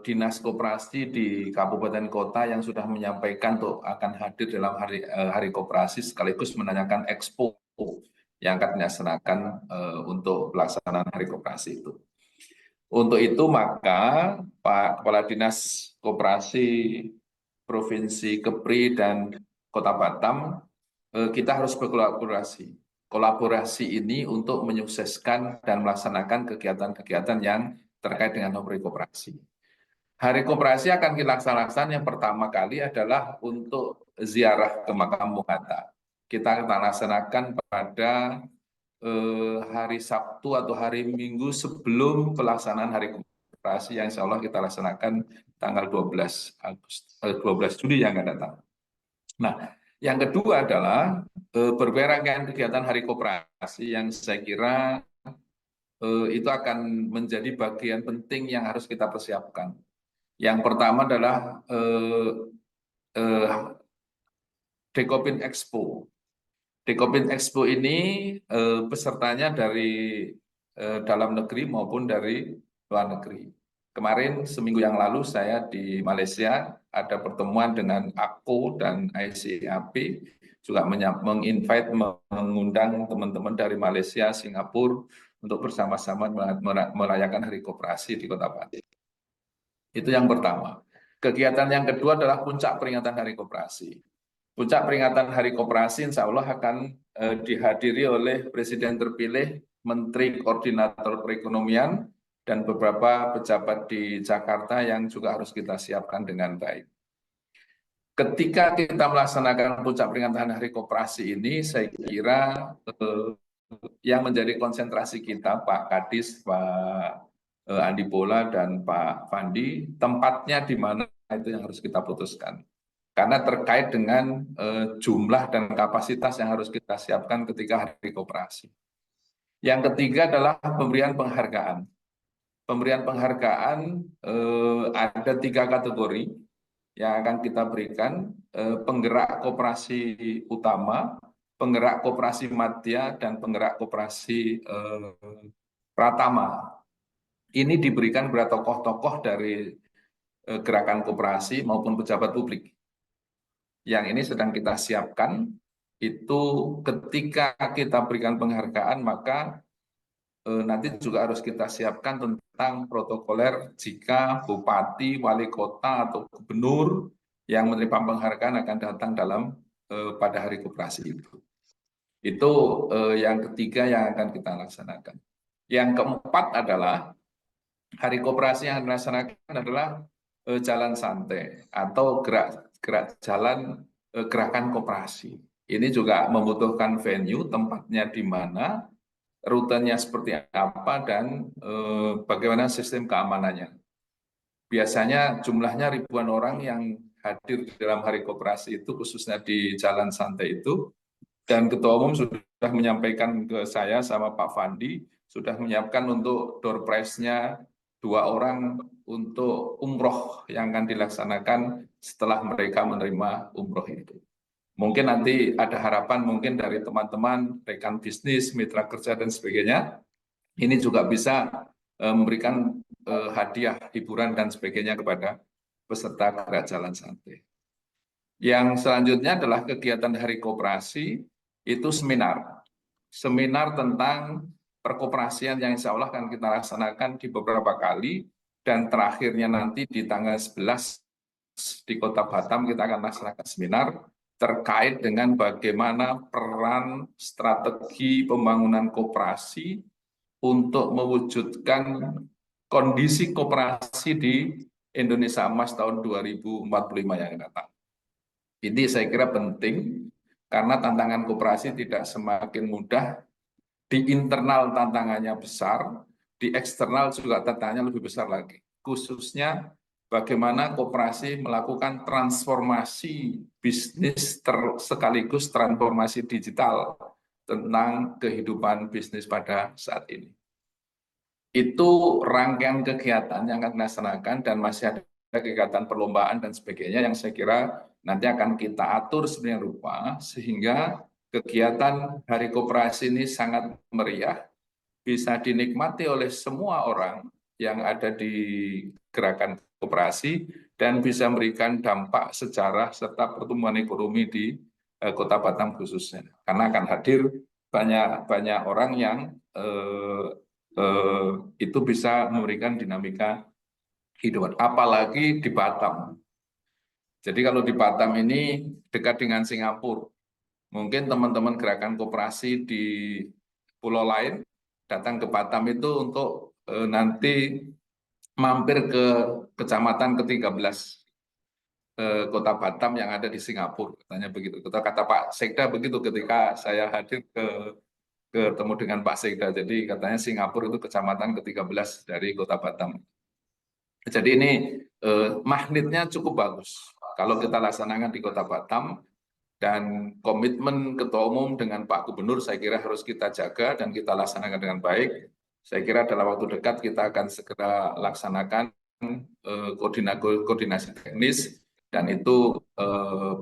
dinas koperasi di kabupaten kota yang sudah menyampaikan untuk akan hadir dalam hari koperasi sekaligus menanyakan expo yang akan dilaksanakan untuk pelaksanaan hari koperasi itu. Untuk itu maka Pak Kepala Dinas Koperasi Provinsi Kepri dan Kota Batam kita harus berkolaborasi. Kolaborasi ini untuk menyukseskan dan melaksanakan kegiatan-kegiatan yang terkait dengan Hari Koperasi. Hari Koperasi akan kita laksanakan yang pertama kali adalah untuk ziarah ke makam Bung Hatta. Kita akan laksanakan pada hari Sabtu atau hari Minggu sebelum pelaksanaan Hari Koperasi yang insya Allah kita laksanakan tanggal 12 Juli yang akan datang. Nah, yang kedua adalah berbagai kegiatan Hari Koperasi yang saya kira itu akan menjadi bagian penting yang harus kita persiapkan. Yang pertama adalah Dekopin Expo. Dekopin Expo ini pesertanya dari dalam negeri maupun dari luar negeri. Kemarin seminggu yang lalu saya di Malaysia ada pertemuan dengan AKO dan ICAP juga menginvite mengundang teman-teman dari Malaysia, Singapura untuk bersama-sama merayakan Hari Koperasi di Kota Batam. Itu yang pertama. Kegiatan yang kedua adalah puncak peringatan Hari Koperasi. Puncak peringatan Hari Koperasi insya Allah akan dihadiri oleh Presiden terpilih, Menteri Koordinator Perekonomian, dan beberapa pejabat di Jakarta yang juga harus kita siapkan dengan baik. Ketika kita melaksanakan puncak peringatan Hari Koperasi ini, saya kira yang menjadi konsentrasi kita, Pak Kadis, Pak Andi Bola, dan Pak Fandi, tempatnya di mana itu yang harus kita putuskan. Karena terkait dengan jumlah dan kapasitas yang harus kita siapkan ketika Hari Koperasi. Yang ketiga adalah pemberian penghargaan. Pemberian penghargaan ada 3 kategori yang akan kita berikan, penggerak koperasi utama, penggerak koperasi madya, dan penggerak koperasi pratama. Ini diberikan kepada tokoh-tokoh dari gerakan koperasi maupun pejabat publik. Yang ini sedang kita siapkan, itu ketika kita berikan penghargaan, maka nanti juga harus kita siapkan tentang protokoler jika bupati, wali kota, atau gubernur yang menerima penghargaan akan datang dalam pada Hari Koperasi itu. Itu yang ketiga yang akan kita laksanakan. Yang keempat adalah Hari Koperasi yang dilaksanakan adalah jalan santai atau gerak jalan gerakan koperasi. Ini juga membutuhkan venue, tempatnya di mana, rutenya seperti apa, dan bagaimana sistem keamanannya. Biasanya jumlahnya ribuan orang yang hadir di dalam Hari Koperasi itu, khususnya di jalan santai itu, dan Ketua Umum sudah menyampaikan ke saya sama Pak Fandi, sudah menyiapkan untuk door prize-nya 2 orang untuk umroh yang akan dilaksanakan setelah mereka menerima umroh itu. Mungkin nanti ada harapan mungkin dari teman-teman, rekan bisnis, mitra kerja, dan sebagainya, ini juga bisa memberikan hadiah, hiburan, dan sebagainya kepada peserta gerak jalan santai. Yang selanjutnya adalah kegiatan Hari Koperasi, itu seminar. Seminar tentang perkoperasian yang insya Allah akan kita laksanakan di beberapa kali, dan terakhirnya nanti di tanggal 11 di Kota Batam kita akan laksanakan seminar terkait dengan bagaimana peran strategi pembangunan koperasi untuk mewujudkan kondisi koperasi di Indonesia Emas tahun 2045 yang datang. Ini saya kira penting karena tantangan koperasi tidak semakin mudah. Di internal tantangannya besar, di eksternal juga tantangannya lebih besar lagi. Khususnya bagaimana koperasi melakukan transformasi bisnis sekaligus transformasi digital tentang kehidupan bisnis pada saat ini. Itu rangkaian kegiatan yang akan dilaksanakan dan masih ada kegiatan perlombaan dan sebagainya yang saya kira nanti akan kita atur sedemikian rupa sehingga kegiatan Hari Koperasi ini sangat meriah, bisa dinikmati oleh semua orang yang ada di gerakan koperasi dan bisa memberikan dampak sejarah serta pertumbuhan ekonomi di Kota Batam khususnya. Karena akan hadir banyak orang yang itu bisa memberikan dinamika kehidupan. Apalagi di Batam. Jadi kalau di Batam ini dekat dengan Singapura. Mungkin teman-teman gerakan koperasi di pulau lain datang ke Batam itu untuk nanti mampir ke kecamatan ke-13 Kota Batam yang ada di Singapura, katanya begitu. Kata Pak Sekda begitu ketika saya hadir ketemu dengan Pak Sekda. Jadi katanya Singapura itu kecamatan ke-13 dari Kota Batam. Jadi ini magnetnya cukup bagus. Kalau kita laksanakan di Kota Batam, dan komitmen Ketua Umum dengan Pak Gubernur saya kira harus kita jaga dan kita laksanakan dengan baik. Saya kira dalam waktu dekat kita akan segera laksanakan koordinasi teknis dan itu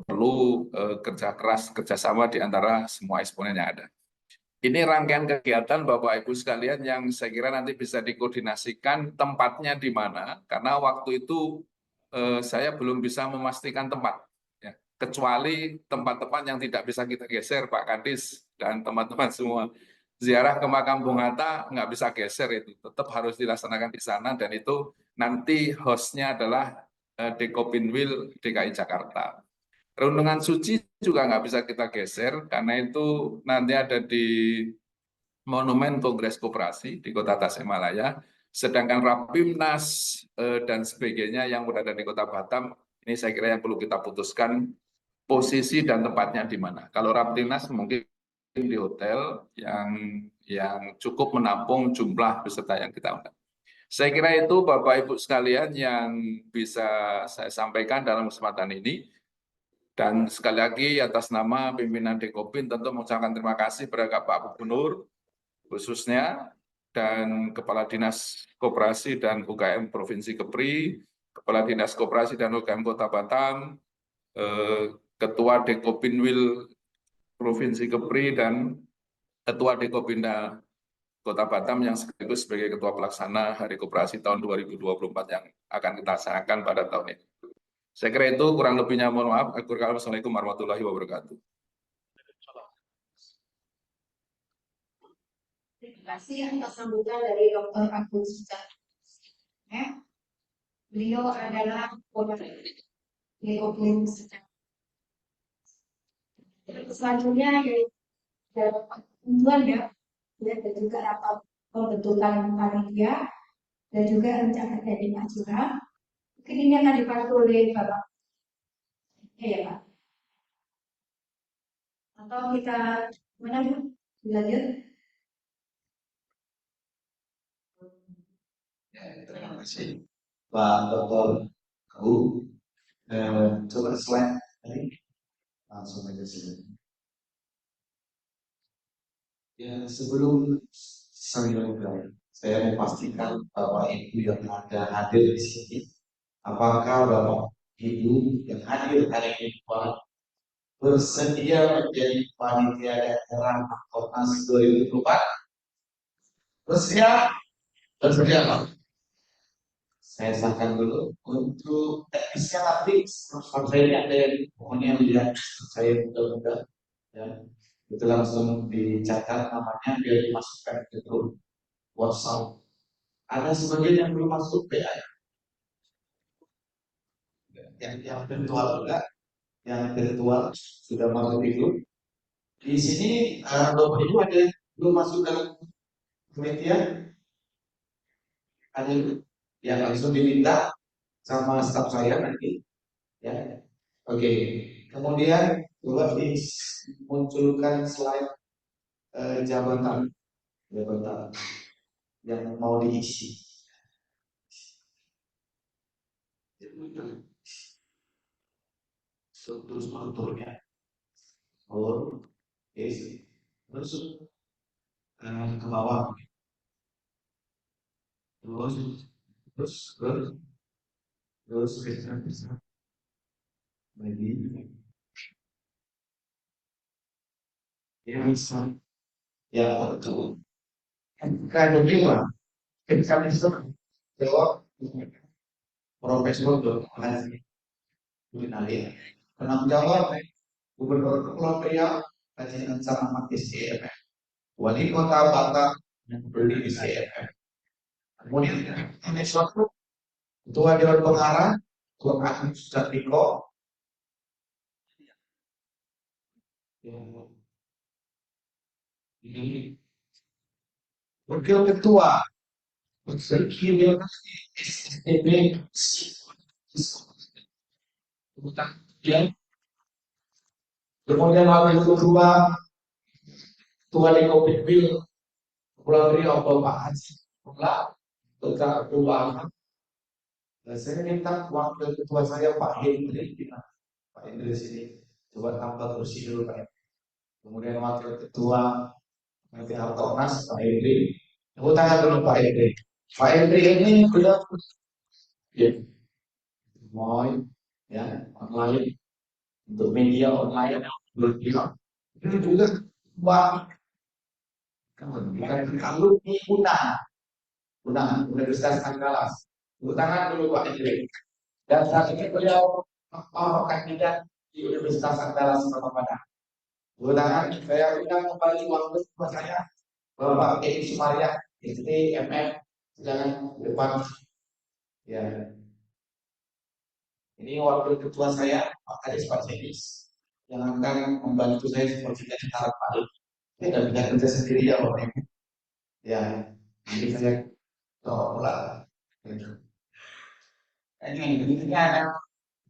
perlu kerja keras, kerjasama di antara semua eksponen yang ada. Ini rangkaian kegiatan Bapak Ibu sekalian yang saya kira nanti bisa dikoordinasikan tempatnya di mana, karena waktu itu saya belum bisa memastikan tempat. Kecuali tempat-tempat yang tidak bisa kita geser, Pak Kadis dan teman-teman semua. Ziarah ke makam Bung Hatta nggak bisa geser itu, tetap harus dilaksanakan di sana dan itu nanti hostnya adalah Dekopinwil DKI Jakarta. Renungan suci juga nggak bisa kita geser karena itu nanti ada di Monumen Kongres Koperasi di Kota Tasikmalaya. Sedangkan Rapimnas dan sebagainya yang berada di Kota Batam, ini saya kira yang perlu kita putuskan posisi dan tempatnya di mana. Kalau Rapimnas mungkin di hotel yang cukup menampung jumlah peserta yang kita undang. Saya kira itu Bapak Ibu sekalian yang bisa saya sampaikan dalam kesempatan ini. Dan sekali lagi atas nama pimpinan Dekopin tentu mengucapkan terima kasih kepada Pak Gubernur khususnya dan Kepala Dinas Koperasi dan UKM Provinsi Kepri, Kepala Dinas Koperasi dan UKM Kota Batam, Ketua Dekopinwil Provinsi Kepri dan Ketua Dekopinda Kota Batam yang sekaligus sebagai Ketua Pelaksana Hari Koperasi tahun 2024 yang akan kita laksanakan pada tahun ini. Saya kira itu kurang lebihnya mohon maaf. Assalamualaikum warahmatullahi wabarakatuh. Terima kasih atas sambutan dari Dr. Agus Sucatno. Beliau adalah Dekopin. Selanjutnya tentuan ya, dan juga rapat pembentukan panitia dan juga rencana dari acara. Mungkin ini akan dibantu oleh Bapak. Ya Pak. Atau kita mana Bu? Lanjut. Ya, terima kasih Pak Dr. Kau. Coba slide ini langsung aja sini. Ya, sebelum saya mulai, saya mau pastikan Bapak Ibu yang ada hadir di sini, apakah Bapak Ibu yang hadir hari ini Pak bersedia menjadi panitia daerah Kopernas 2024? Bersedia? Bersedia Pak? Saya sahkan dulu untuk teknisnya nanti saya ada yang pokoknya lihat saya mudah-mudahan ya. itu langsung dicatat namanya biar dimasukkan ke grup WhatsApp. Ada sebagian yang belum masuk PA, yang virtual juga, yang virtual sudah masuk di grup. Di sini Bapak Ibu ada belum masuk dalam penelitian, ada yang langsung diminta sama staf saya nanti, ya. Oke, kemudian coba dimunculkan slide jabatan yang mau diisi. Strukturnya, terus ke bawah, terus bisa lagi, ya bisa, ya betul. Kan begini, ketika itu jawab Profesor Dr. Haji Gunalia, penanggung jawab Gubernur Kepulauan Riau Haji Ansar Ahmad SCFM, Wali Kota Batam yang berdiri di SCFM. Kemudian ini suatu Ketua Dewan Pengarah Tuan Ahmad Sudatiko, ini Wakil Ketua Sekirian STB kemudian Wakil Ketua Ketua Dekopil Kepulauan Riau Bapak Haji Ketua Perubahan. Saya minta Wakil Ketua saya Pak Hendri, Pak Hendri sini coba tambah kursi dulu Pak. Kemudian Wakil Ketua nanti Hartonas Pak Hendri. Aku tanya dulu Pak Hendri. Pak Hendri ini beliau ya, ya online untuk media online bergerak. Ini juga Pak alumni Unang Universitas Andalas. Tangan dulu Pak Hendri. Dan saat ini beliau kandidat di Universitas Andalas Kota Padang. Tangan saya undang kembali waktu saya Bapak Edi Sumaria, STMM, jangan depan. Ya. Ini wakil ketua saya Pak Kadis Pak Cedis yang akan membantu saya seperti yang harap Pak. Tidak bisa kerja sendiri ya Bapak Ibu. Ya, jadi saya tolak. Ini ada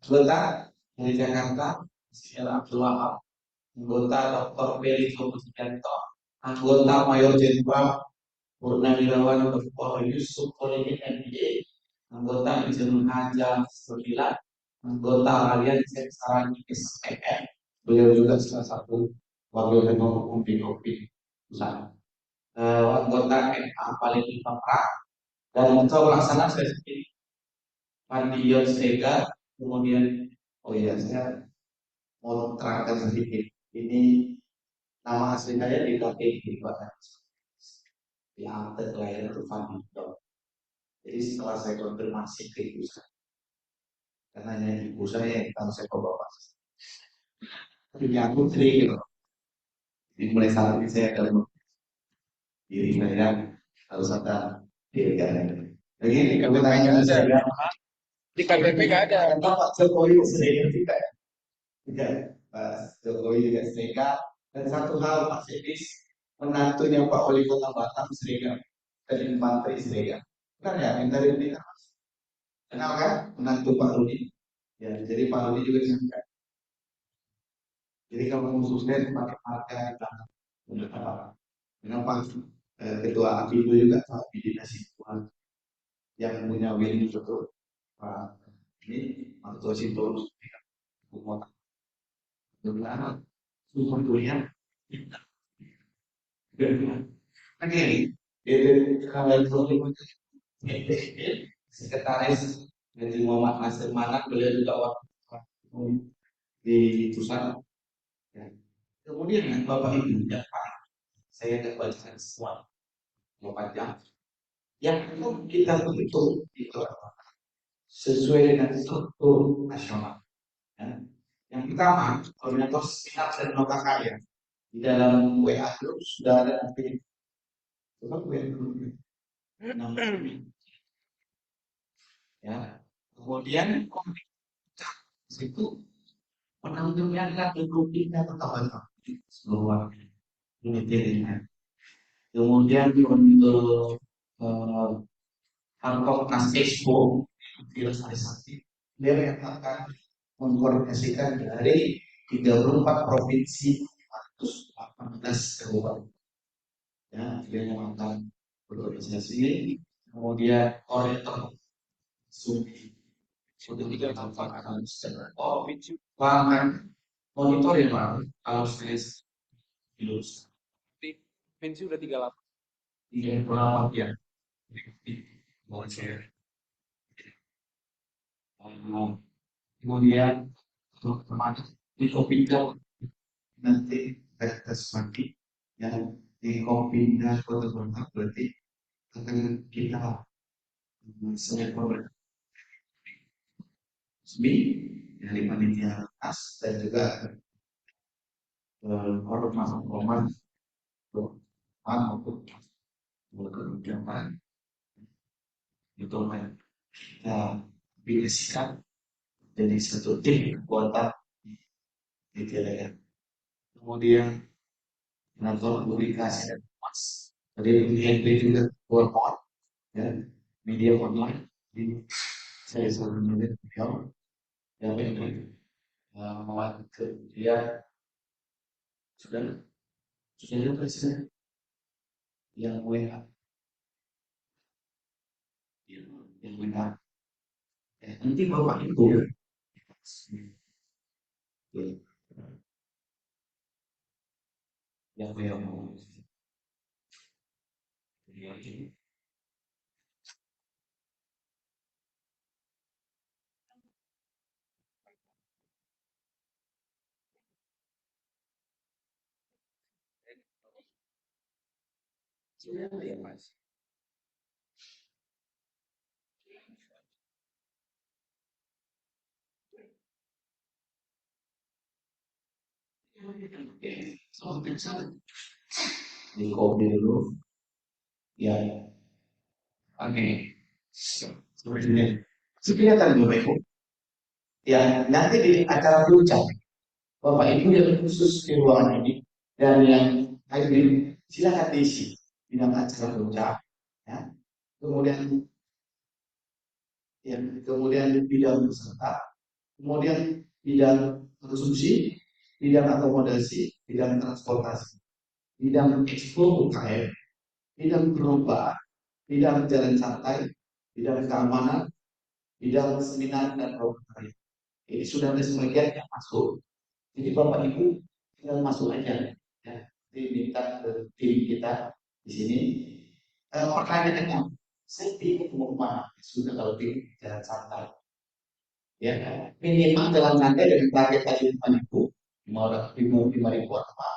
anggota dari Jakarta, Sila Abdul Wahab, anggota Dr. Beli Subianto, anggota Mayor Jenderal Purnawirawan Dr. Yusuf Solihin MBA, anggota Insinyur Haja Sembilan, anggota Alian Sarani SMM. Beliau juga salah satu wakil ketua umum di Kopi Pusat. Anggota MA paling lima dan ketua pelaksana saya sendiri. Pandion Sega, kemudian saya mau terangkan sedikit. Ini nama asli saya di KTP Pak. Di akte kelahiran itu Pandion. Jadi setelah saya konfirmasi ke ibu saya, karena hanya ibu saya yang tahu saya kok bapak. Tapi aku gitu. Dimulai saat ini saya akan diri saya harus ada diri saya. Begini kalau tanya saya. Di KTP nggak ada. Pak Jokowi sering tidak. Tidak. Pak Jokowi juga serikat. Dan satu hal Pak Sedis, menantunya Pak Wali Kota Batam serikat. Dan Infanteri serikat. Benar ya? Yang dari ini kan? Kenal kan? Menantu Pak Rudi. Ya, jadi Pak Rudi juga serikat. Jadi kalau khususnya pakai marga kita. Kenapa? Ketua APIDO juga Pak Bidi Nasibuan yang punya win betul. Pak ini Ketua Sintorus Kota. Benar, semua dunia. Oke, sekretaris dari Muhammad Nasir Manak, beliau juga waktu di pusat. Kemudian Bapak Ibu ya Pak, saya akan bacakan semua 4 jam. Yang kita bentuk itu sesuai dengan struktur nasional. Yang pertama, koordinator seminat dan nota karya. Di dalam WA Group sudah ada nanti. Coba WA Group. Ya. Kemudian komunitas itu penampilan grupnya tetap seluruh unitnya. Kemudian untuk Harkonas Expo Filosofisasi dia yang akan mengkoordinasikan dari 34 provinsi 418 kabupaten. Ya, dia yang akan berorganisasi. Kemudian koordinator Sumi sudah tiga tampak akan provinsi pangan monitor ya Pak kalau stress virus. Provinsi udah 38 ya. Kemudian untuk teman di Kopinda nanti kita semati yang di Kopinda Kota Bogor berarti akan kita selebor resmi dari panitia as dan juga ormas maupun kemudian itu kita pilihkan jadi satu tim kekuatan di daerah. Kemudian menonton publikasi dan mas dari juga worldwide ya media online di saya selalu melihat beliau yang ini membuat dia sudah ada presiden yang WA yang WA nanti bapak ibu yang WA mau ya mas. Di kopi dulu ya oke seperti ini kelihatan Bapak Ibu ya nanti di acara puncak Bapak Ibu yang khusus di ruangan ini dan yang hadir silakan diisi di dalam acara puncak ya kemudian kemudian bidang peserta kemudian bidang konsumsi bidang akomodasi bidang transportasi bidang ekspor UKM bidang perubahan bidang jalan santai bidang keamanan bidang seminar dan program. Ini sudah ada sebagian yang masuk. Jadi Bapak Ibu tinggal masuk aja ya. Diminta ke tim kita di sini. Pertanyaannya, saya bingung mau kemana? Sudah kalau tim jalan santai. Ya, minimal jalan santai dengan target tadi 5.000, 5.000 apa?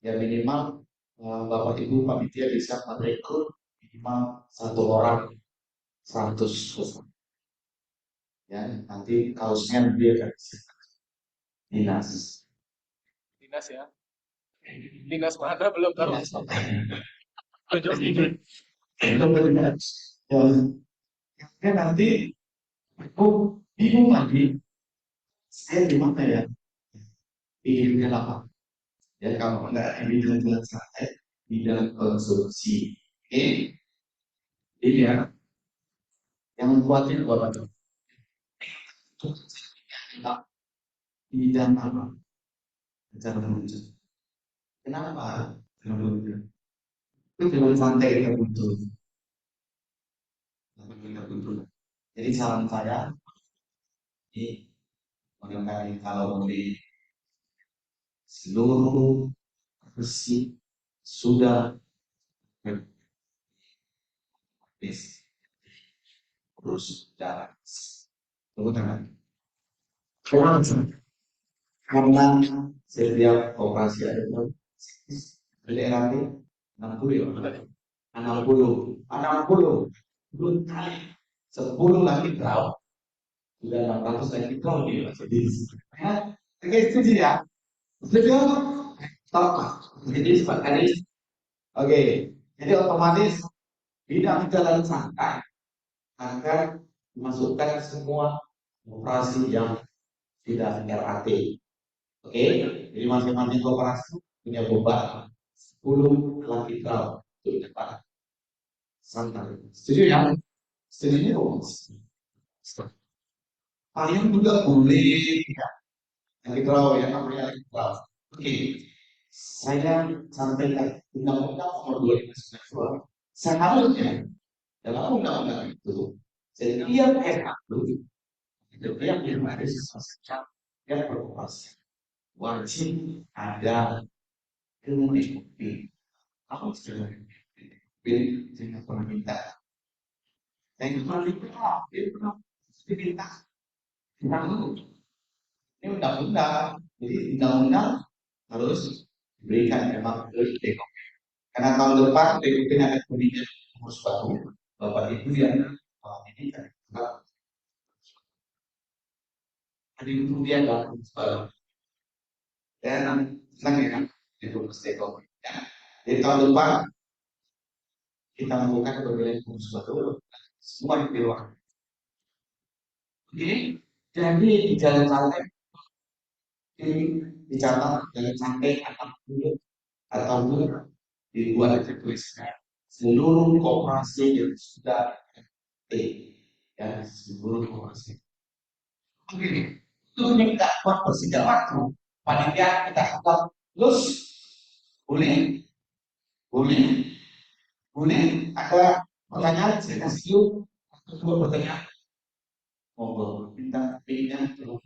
Ya minimal Bapak Ibu panitia bisa merekrut minimal 1 orang 100 peserta. Ya, nanti kaosnya dia akan dinas ya dinas mana belum tahu ya nanti aku bingung lagi saya di mana ya di apa ya kalau nggak di jalan santai di dalam konsumsi ini ya yang membuatnya bapak tuh di dalam apa cara menuju kenapa itu jalan santai kita butuh jadi saran saya ini mengenai kalau membeli seluruh bersih sudah habis terus jalan karena setiap operasi ada LRT 60 ya 60 belum kali 10 lagi draw sudah 600 lagi draw dia jadi oke setuju ya setuju Jadi sebagai oke, jadi otomatis bidang jalan santai akan memasukkan semua operasi yang tidak RAT. Oke, jadi masing-masing operasi punya beban 10 lagi kral untuk dapat santai. Setuju ya? Setuju ya? Kalian juga boleh ya, lagi kral ya, namanya lagi kral. Oke, saya sampaikan undang-undang nomor 2092 seharusnya dalam undang-undang itu setiap setiap mahasiswa yang beroperasi wajib ada mengikuti apa istilahnya dengan pernah minta dan pernah diminta ini undang-undang, jadi undang-undang harus diberikan memang ke DKP. Karena tahun depan DKP akan punya urus baru, Bapak Ibu yang ini kan ada kemudian urus baru. Dan senang ya kan itu DKP. Jadi tahun depan kita melakukan pemilihan urus baru, semua dipilih. Oke, jadi di jalan santai dicatat jalan santai atau dibuat tulisnya seluruh koperasi yang sudah ya seluruh koperasi. Oke, itu kita buat persingkat waktu. Panitia kita anggap terus boleh ada pertanyaan saya kasih yuk atau pertanyaan monggo kita pilihnya dulu.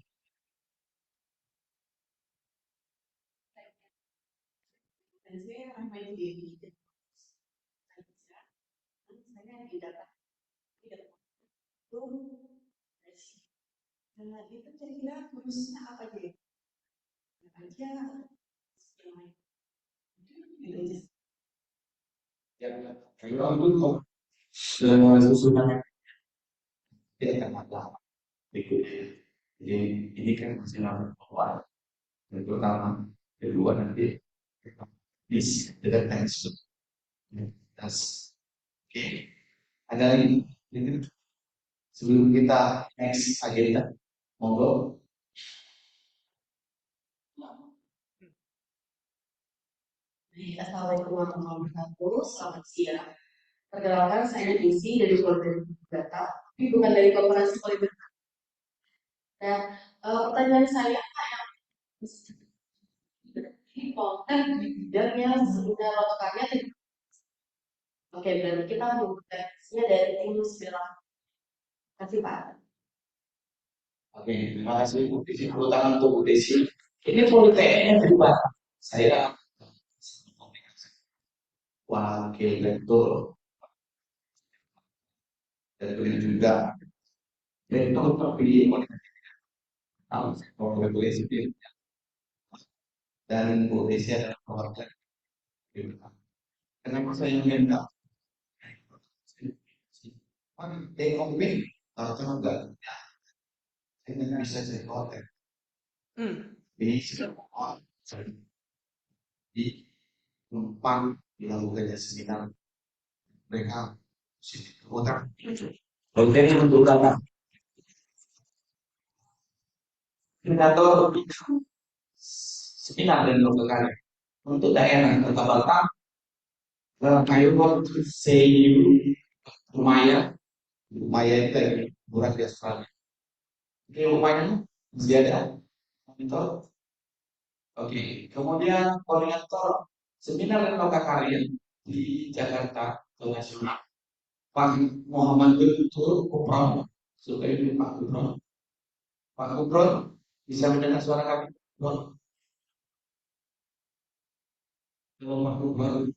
Saya ramai di saya tidak itu itu saya kira kurusnya apa aja Ya, kalau itu susunan tidak akan ada berikutnya. Jadi ini kan masih awal. Yang pertama, kedua nanti this dengan text. Oke. Ada lagi? Ini sebelum kita next agenda, monggo. Assalamualaikum warahmatullahi wabarakatuh. Selamat siang. Perkenalkan saya Desi dari Polda Data, tapi bukan dari Koperasi Polimer. Nah, pertanyaan saya konten di bidangnya sudah lokalnya. Oke, berarti kita menggunakannya dari tim Sirah. Terima kasih Pak. Oke, terima kasih Bu Desi. Tepuk tangan untuk Bu Desi. Ini politeknya dari Pak. Saya wakil rektor dan juga rektor terpilih oleh Bu Desi dan Bu Desi adalah perwakilan. Kenapa saya minta? TOP atau enggak? Ini bisa jadi hotel. Ini sudah di Numpang dilakukannya seminar mereka sini hotel. Hotelnya untuk apa? Indikator seminar dan lokal untuk daerah Kota Batam, kayu CU Lumaya itu dari murah di Australia. Oke, rumahnya masih ada monitor. Oke, kemudian koordinator seminar dan lokal karya di Jakarta Nasional, Pak Muhammad Guntur Kupron, supaya ini Pak Kupron. Pak Kupron bisa mendengar suara kami? Halo Pak Kupron.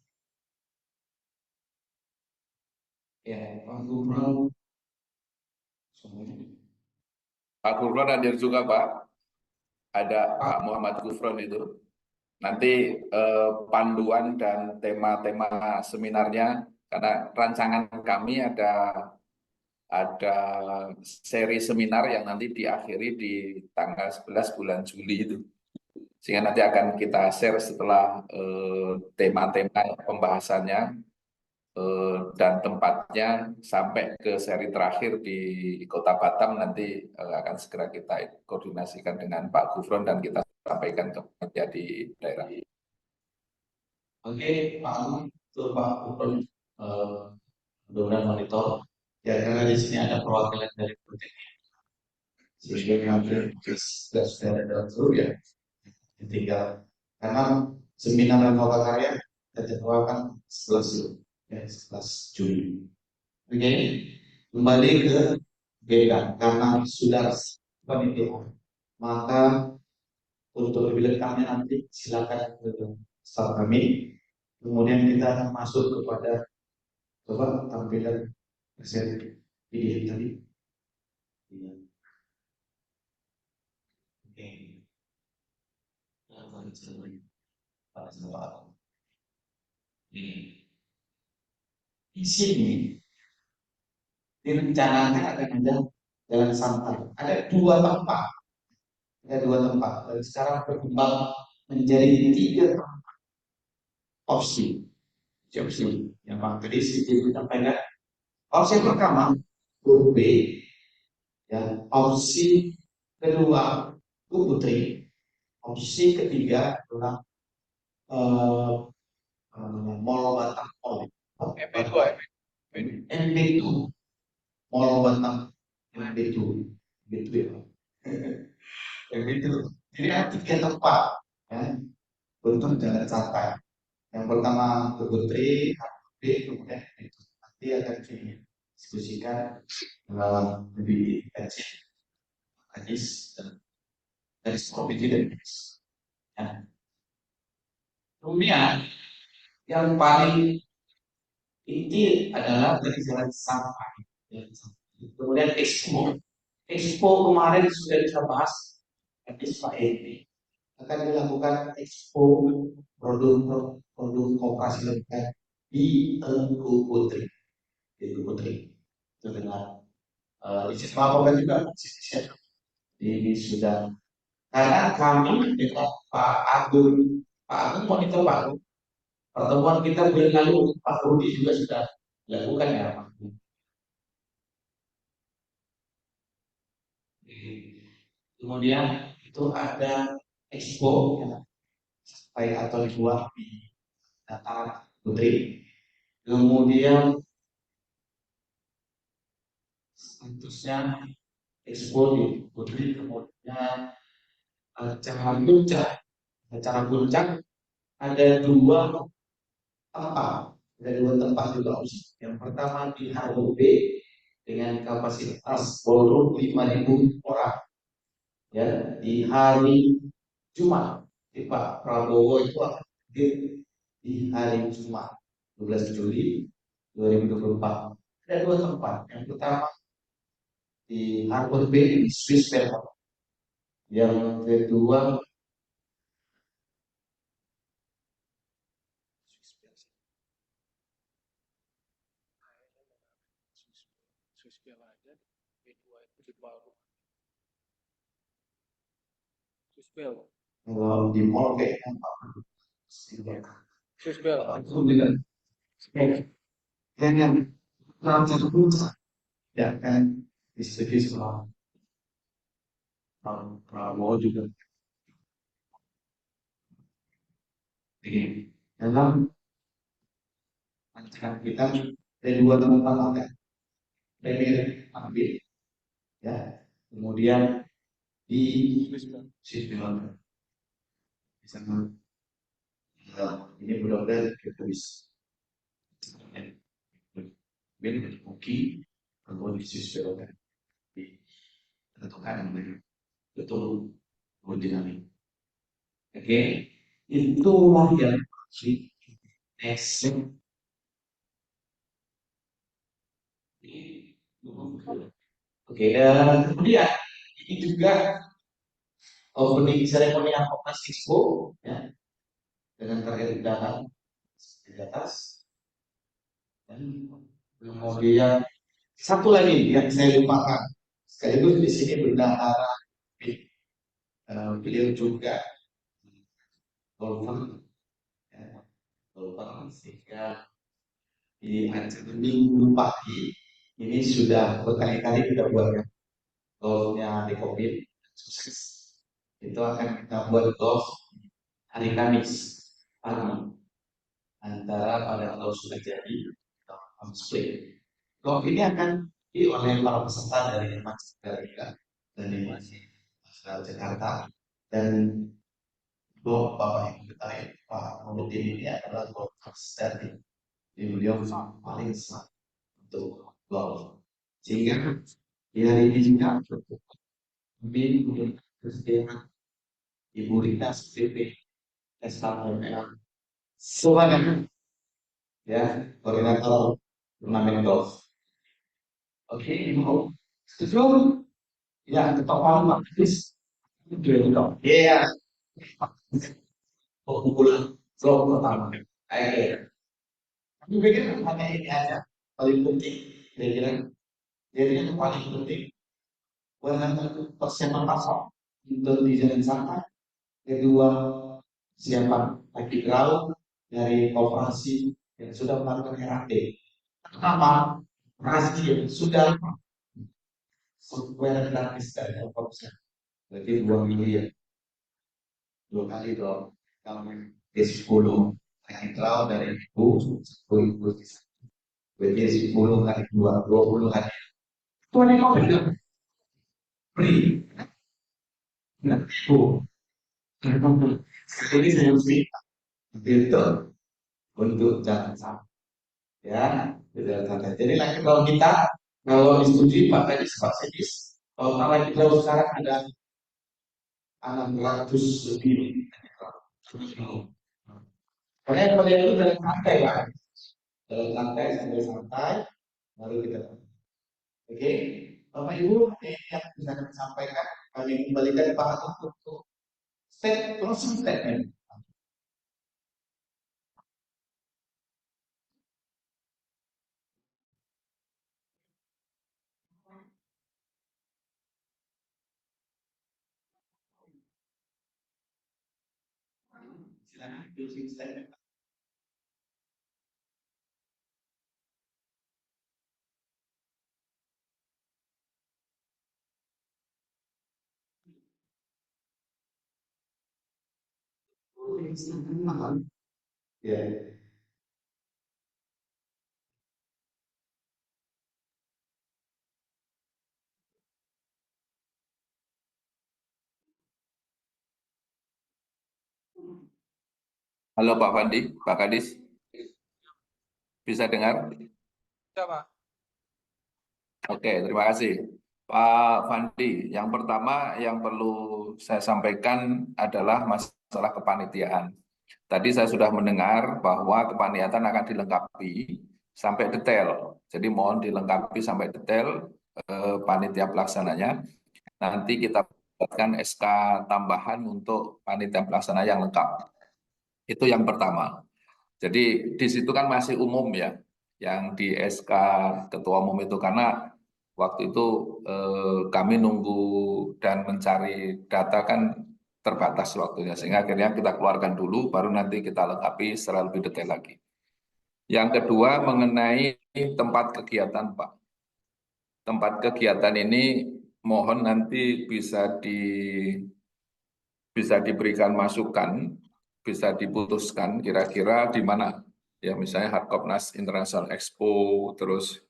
Ya, Pak Kupron. Pak Gufron hadir juga Pak. Ada Pak Muhammad Gufron itu. Nanti panduan dan tema-tema seminarnya, karena rancangan kami ada seri seminar yang nanti diakhiri di tanggal 11 bulan Juli itu. sehingga nanti akan kita share setelah tema-tema pembahasannya dan tempatnya sampai ke seri terakhir di Kota Batam nanti akan segera kita koordinasikan dengan Pak Gufron dan kita sampaikan ke panitia di daerah. Oke, Pak Agung, itu Pak Gufron, mudah-mudahan monitor. Ya, karena di sini ada perwakilan dari Politeknik. Sehingga hampir sudah ada seluruh ya. Tinggal karena seminar Nova Karya kita jadwalkan 11 ya, 11 Juli. Oke, kembali ke beda karena sudah panitia, maka untuk lebih lengkapnya nanti silakan ke staff kami. Kemudian kita akan masuk kepada tampilan presentasi PDF tadi. Iya. Oke. Di sini direncanakan akan ada jalan santai. Ada dua tempat. Dan sekarang berkembang menjadi 3 opsi. Opsi yang Pak tadi sedikit sampaikan. Opsi pertama, grup B. Ya, opsi kedua, Bu Putri. Opsi ketiga adalah Mall Batam Mall. MB2 Mall Batam MB2 gitu ya. MB2. Jadi ada 3 tempat ya, untuk jalan santai. Yang pertama Bu Putri, B, kemudian itu nanti akan didiskusikan lebih intensif hadis dan dari komite dan ya. Kemudian yang paling inti adalah dari jalan sampai. Kemudian Expo kemarin sudah kita bahas hadis Pak Edi. Akan dilakukan Expo produk koperasi lokal di Tengku Putri. Itu dengan di Sisma juga ini sudah karena kami dengan Pak Agung monitor Pak Agung. Pertemuan kita bulan lalu Pak Rudi juga sudah dilakukan ya Pak. Kemudian itu ada expo ya, baik atau dibuat di dataran Putri. Kemudian statusnya expo di Putri. Kemudian acara puncak ada 2 tempat. Ada 2 tempat juga opsi. Yang pertama di HUB dengan kapasitas ballroom 5.000 orang. Ya, di hari Jumat, di Pak Prabowo itu akan hadir di hari Jumat 12 Juli 2024. Ada 2 tempat. Yang pertama di Harbor Bay di Swiss Bell. Yang kedua kalau di mall kayaknya Pak Swiss dan yang puncak ya kan disetujui sama Prabowo juga. Jadi dalam rancangan kita ada 2 tempat ada premier ambil ya, kemudian di Switzerland sama ini mudah-mudahan kita bisa Uki kemudian di Switzerland ditentukan betul dinamik. Oke, itulah yang di next. Oke, dan kemudian ini juga opening ceremony yang Komnas Expo ya, dengan target undangan di atas. Dan kemudian satu lagi yang saya lupakan, sekaligus di sini bendahara beliau juga golfer, ya, golfer sehingga di acara minggu pagi ini sudah berkali-kali kita buat ya. Golfnya di COVID sukses. Itu akan kita buat golf hari Kamis pagi antara pada kalau sudah jadi atau split. Golf ini akan oleh para peserta dari Mandalika dan masih Jakarta dan Bapak Ibu ketahui Pak Muhyiddin ini adalah golfer dari beliau paling besar untuk golf sehingga di hari ini juga kami kesediaan Ibu Rita SPP SKML Surabaya ya koordinator turnamen golf. Oke, Ibu setuju? Ya, ketok palu Pak Kris. Iya. Pengumpulan vlog pertama. Ayo. Kami pikir hanya ini aja paling penting. Jadi yang paling penting persiapan pasok untuk di jalan santai. Kedua, siapan lagi laut dari operasi yang sudah melakukan RAP. Pertama, operasi yang sudah software gratis dari Telkomsel. Berarti 2 miliar. 2 kali dong. Kalau di 10 lagi laut dari Ibu, 10.000 bisa. Berarti 10 kali 2, 20 kali. Itu ada kopi nggak? Free. Nah, Ibu. Ini saya minta filter untuk jangan sampai ya tidak sampai. Jadi lagi kalau kita kalau disetujui Pak tadi Pak Sedis kalau lagi kalau sekarang ada 600 lebih. Karena kalian itu dalam santai Pak, dalam santai sambil santai baru kita. Oke, Bapak Ibu yang bisa kami sampaikan kami kembalikan Pak untuk closing statement. Silakan closing statement. Ya. Halo Pak Fandi, Pak Kadis, bisa dengar? Ya, Pak. Oke, terima kasih. Pak Fandi, yang pertama yang perlu saya sampaikan adalah masalah kepanitiaan. Tadi saya sudah mendengar bahwa kepanitiaan akan dilengkapi sampai detail. Jadi mohon dilengkapi sampai detail panitia pelaksananya. Nanti kita buatkan SK tambahan untuk panitia pelaksana yang lengkap. Itu yang pertama. Jadi di situ kan masih umum ya, yang di SK Ketua Umum itu karena waktu itu kami nunggu dan mencari data kan terbatas waktunya, sehingga akhirnya kita keluarkan dulu, baru nanti kita lengkapi secara lebih detail lagi. Yang kedua mengenai tempat kegiatan Pak. Tempat kegiatan ini mohon nanti bisa diberikan masukan, bisa diputuskan kira-kira di mana. Ya misalnya Harkopnas International Expo, terus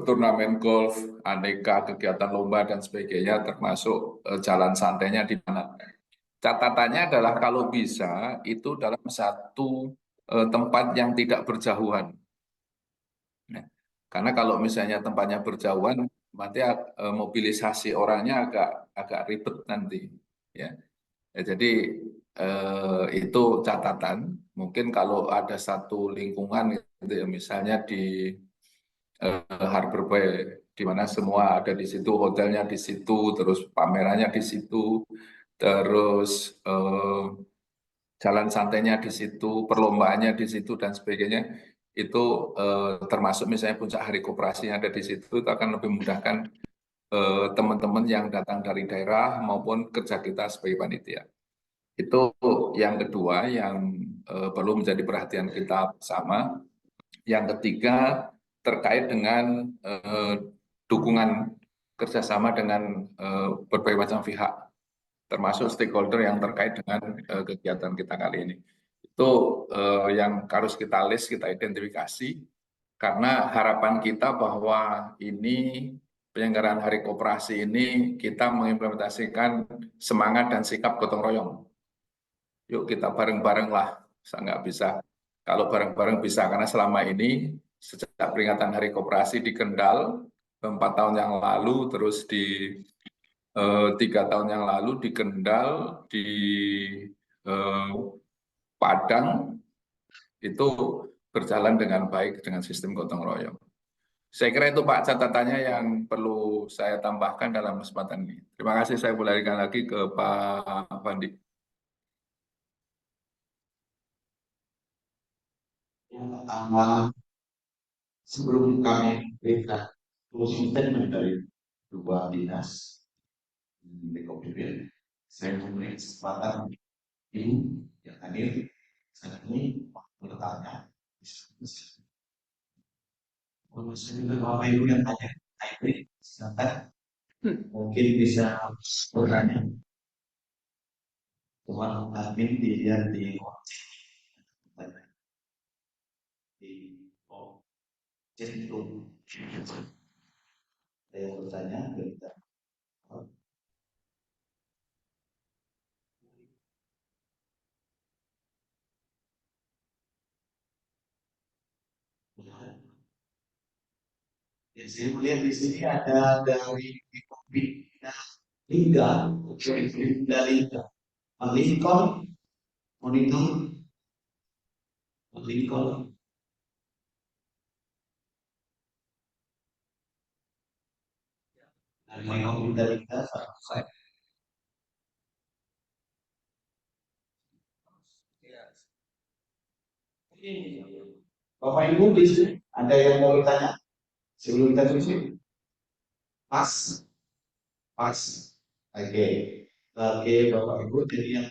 turnamen golf, aneka kegiatan lomba dan sebagainya, termasuk jalan santainya di mana. Catatannya adalah kalau bisa itu dalam satu tempat yang tidak berjauhan. Nah, karena kalau misalnya tempatnya berjauhan, berarti mobilisasi orangnya agak ribet nanti. Ya. Ya, jadi itu catatan. Mungkin kalau ada satu lingkungan, gitu ya, misalnya di Harbor Bay, di mana semua ada di situ, hotelnya di situ, terus pamerannya di situ, terus jalan santainya di situ, perlombaannya di situ dan sebagainya. Itu termasuk misalnya puncak hari koperasi yang ada di situ, itu akan lebih memudahkan teman-teman yang datang dari daerah maupun kerja kita sebagai panitia. Itu yang kedua yang perlu menjadi perhatian kita bersama. Yang ketiga terkait dengan dukungan kerjasama dengan berbagai macam pihak, termasuk stakeholder yang terkait dengan kegiatan kita kali ini. Itu yang harus kita list, kita identifikasi, karena harapan kita bahwa ini penyelenggaraan Hari Koperasi ini kita mengimplementasikan semangat dan sikap gotong royong. Yuk kita bareng-bareng lah, saya nggak bisa. Kalau bareng-bareng bisa, karena selama ini sejak peringatan Hari Koperasi di Kendal 4 tahun yang lalu, terus di 3 tahun yang lalu di Kendal, di Padang, itu berjalan dengan baik dengan sistem gotong royong. Saya kira itu Pak catatannya yang perlu saya tambahkan dalam kesempatan ini. Terima kasih, saya berikan lagi ke Pak Fandi. Yang pertama, sebelum kami berikan closing statement dari dua dinas di Kopimil, saya memberi kesempatan ini yang hadir saat ini bertanya. Bapak Ibu yang tanya, silakan mungkin bisa bertanya. Teman admin dilihat di chat room. Saya bertanya, kita ya, saya melihat di sini ada dari Liga, dari Lincoln, monitor, Lincoln. Dari Liga, saya. Bapak Ibu di sini ada yang mau bertanya sebelum kita tutup? Pas. Oke. Bapak Ibu jadi yang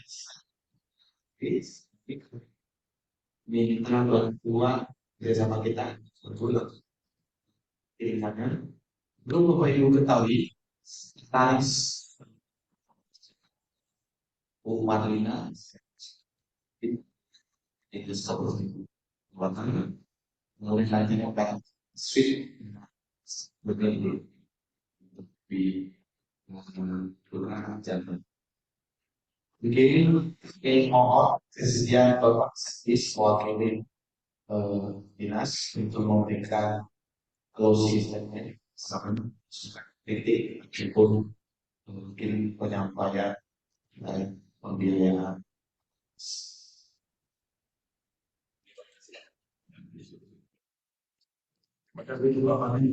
minta bantuan bersama kita betul. Misalnya, belum Bapak Ibu ketahui tarif umat lina itu 10.000. Bahkan mulai nanti akan switch begini di kelurahan Jantan. Mungkin mohon kesediaan Bapak Sekis mewakili dinas untuk memberikan closing statement sama titik meskipun mungkin penyampaian dan pembiayaan. Terima kasih juga Pak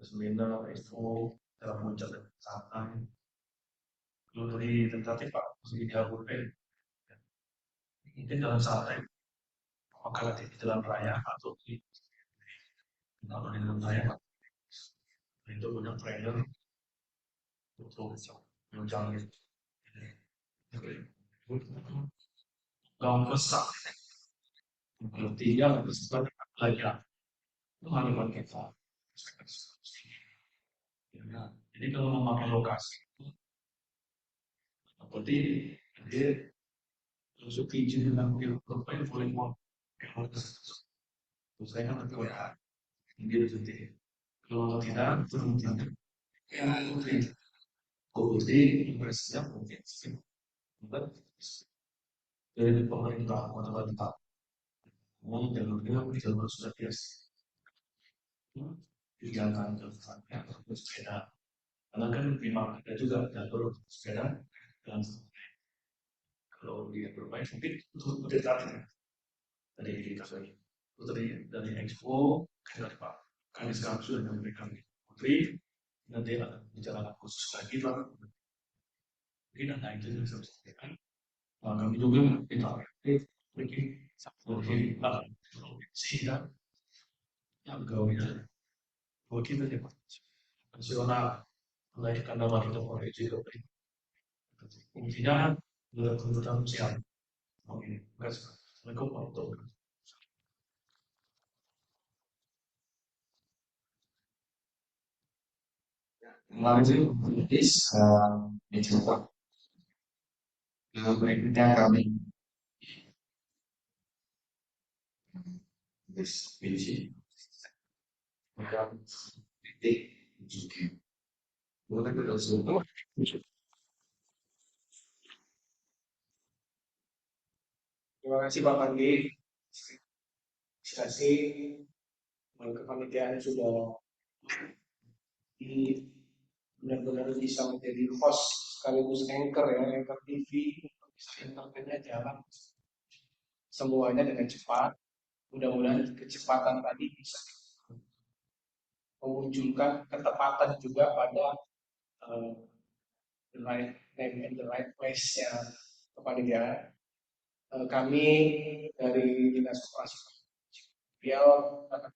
seminar info dalam muncul santai. Kalau dari tentatif Pak, masih dihapuskan. Mungkin dalam santai, apakah di jalan raya atau di dalam raya Pak, itu punya trainer untuk menunjang gaung besar. Kalau tidak, bersifat belajar. Itu harus kita. Ya, jadi kalau memakai lokasi seperti dia masuk izin dengan profil boleh mau saya kan nanti WA dia nanti kalau tidak itu ya mungkin universitasnya mungkin dari pemerintah kota mau jalur sudah biasa dijalankan jalannya untuk sepeda karena kan memang ada juga jalur sepeda dan kalau dia bermain mungkin untuk mendekatnya dari kita dari Expo dari Pak kami sekarang sudah memberikan putri nanti akan bicara khusus lagi Pak mungkin ada itu yang saya sampaikan kami juga kita mungkin sehingga yang gaulnya kalau kita dapat nasional mengajukan nama kita oleh juga. Intinya kebutuhan siap. Oke, Assalamualaikum warahmatullahi wabarakatuh. Terima kasih, Idris. Mencoba berikutnya kami diskusi titik juga. Boleh kita semua. Terima kasih Pak Pandi. Terima kasih kepanitiaan sudah benar-benar bisa menjadi host sekaligus anchor ya, anchor TV, bisa internetnya jalan semuanya dengan cepat. Mudah-mudahan kecepatan tadi bisa memunculkan ketepatan juga pada the right name and the right place ya kepanitiaan. Kami dari Dinas Koperasi Riau akan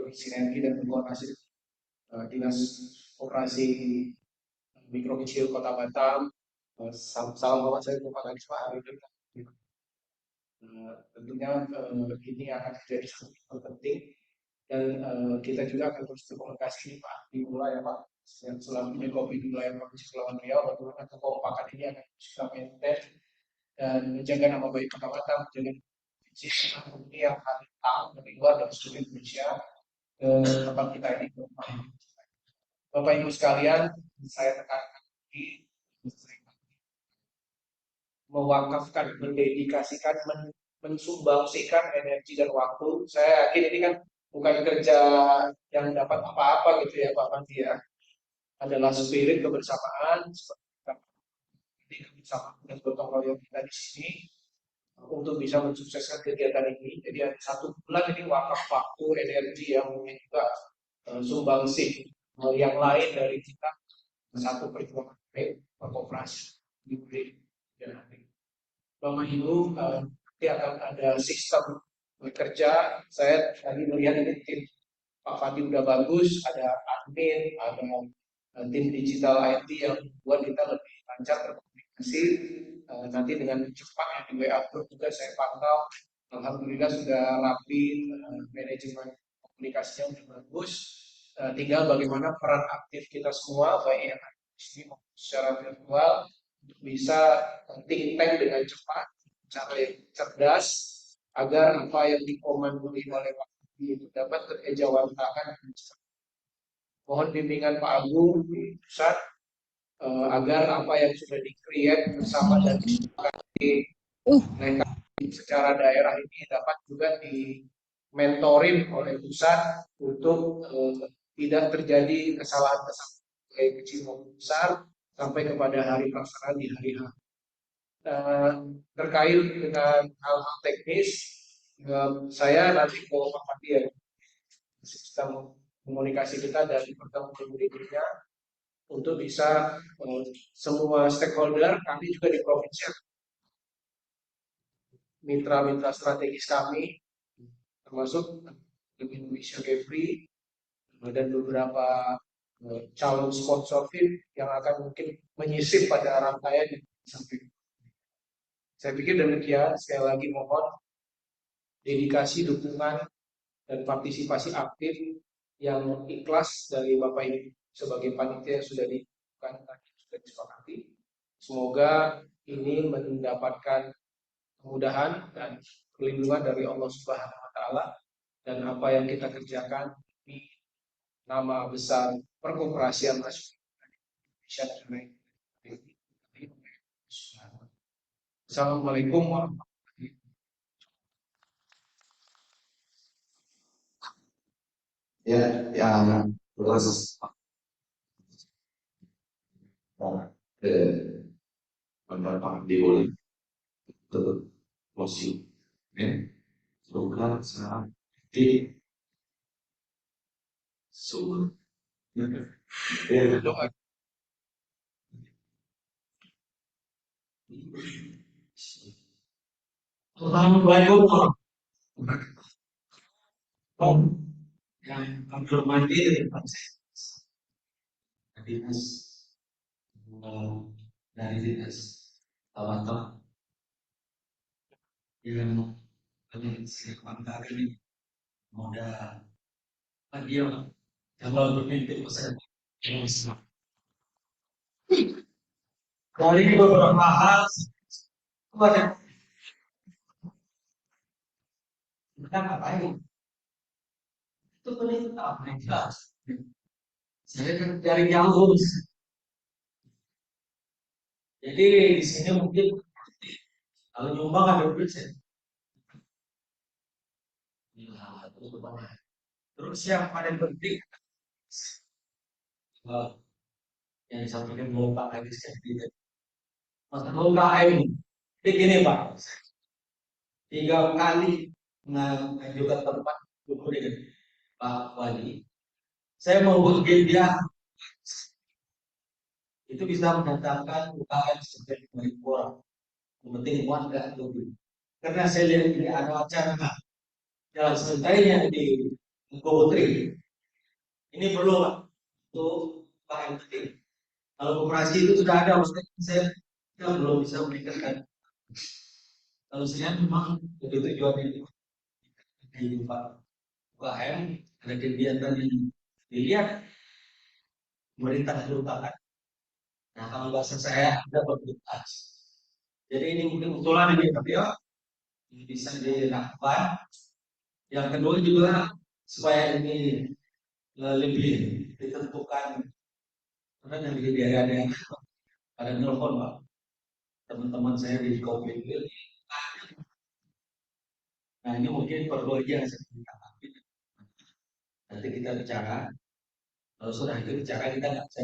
bersinergi dan berkoordinasi Dinas Koperasi Mikro Kecil Kota Batam. Salam hormat saya kepada Pak Arifin. Tentunya ini akan menjadi satu hal penting dan kita juga akan terus berkomunikasi Pak di mulai ya Pak yang selalu kopi di wilayah Provinsi Kepulauan Riau, bagaimana kekompakan ini akan kita maintain dan menjaga nama baik Kota Batam, menjaga ini yang kami tahu dari luar dari seluruh Indonesia tempat kita ini. Bapak Ibu sekalian, saya tekankan lagi mewakafkan, mendedikasikan, mensumbangsikan energi dan waktu. Saya yakin ini kan bukan kerja yang dapat apa-apa gitu ya Pak Pandi ya. Adalah spirit kebersamaan seperti kebersamaan dan gotong royong kita di sini untuk bisa mensukseskan kegiatan ini. Jadi ada 1 bulan ini wakaf waktu, energi yang mungkin juga sumbangsi yang lain dari kita satu perjuangan baik koperasi di dan Bapak Ibu nanti akan ada sistem bekerja. Saya tadi melihat ini tim Pak Fadi udah bagus, ada admin, ada tim digital IT yang membuat kita lebih lancar berkomunikasi. Nanti dengan cepat yang di WA group juga saya pantau. Alhamdulillah sudah rapi, manajemen komunikasinya sudah bagus. Tinggal bagaimana peran aktif kita semua, baik yang ada di sini maupun secara virtual, untuk bisa think tank dengan cepat, cara yang cerdas, agar apa yang dikomandoi oleh Pak Fadi itu dapat terejawantahkan. Mohon bimbingan Pak Agung di pusat agar apa yang sudah di-create bersama dan disepakati secara daerah ini dapat juga di-mentorin oleh pusat untuk tidak terjadi kesalahan-kesalahan baik kecil maupun besar sampai kepada hari pelaksanaan di hari H. Terkait dengan hal-hal teknis, saya nanti mau Pak Fadi ya, sistem komunikasi kita dari pertemuan berikutnya untuk bisa semua stakeholder, kami juga di provinsi, mitra-mitra strategis kami, termasuk Indonesia Gapri dan beberapa calon sponsor film yang akan mungkin menyisip pada rangkaian yang disampaikan. Saya pikir demikian. Sekali lagi mohon dedikasi, dukungan, dan partisipasi aktif yang ikhlas dari Bapak Ibu sebagai panitia yang sudah dilakukan, sudah disepakati. Semoga ini mendapatkan kemudahan dan perlindungan dari Allah Subhanahu wa Ta'ala, dan apa yang kita kerjakan ini nama besar perkoperasian nasional Indonesia dan lain-lain. Assalamualaikum warahmatullahi wabarakatuh. Ya, yang terus pendapat diulang untuk musik, bukan saat di sumber. Assalamualaikum warahmatullahi wabarakatuh. Yang kami hormati dari Dinas dari dinas teman-teman yang paling sekarang ini mudah dia kalau bermimpi pesan dari beberapa hal ada kita ngapain itu penting apa jelas saya kan dari jauh jadi di sini mungkin kalau nyumbang ada duit saya terus yang paling penting yang disampaikan Bapak Kadis tadi masalah UKM ini gini Pak 3 kali mengajukan tempat dulu dengan Pak Wali saya mau bikin dia itu bisa mendatangkan UKM sampai 2.000 orang yang penting warga lebih karena saya lihat ini ada acara jalan santainya di Putri ini perlu Pak untuk UKM tadi kalau koperasi itu sudah ada maksudnya saya belum bisa meningkatkan kalau saya memang begitu tujuannya di Pak UKM ada kegiatan yang dilihat pemerintah terutama. Nah kalau bahasa saya ada berkualitas. Jadi ini mungkin usulan ini tapi ya bisa dilakukan. Yang kedua juga supaya ini lebih ditentukan karena yang di daerah-daerah ada nelfon Pak teman-teman saya di Kopi. Nah ini mungkin perlu aja nanti kita bicara. Kalau sudah itu bicara kita nggak bisa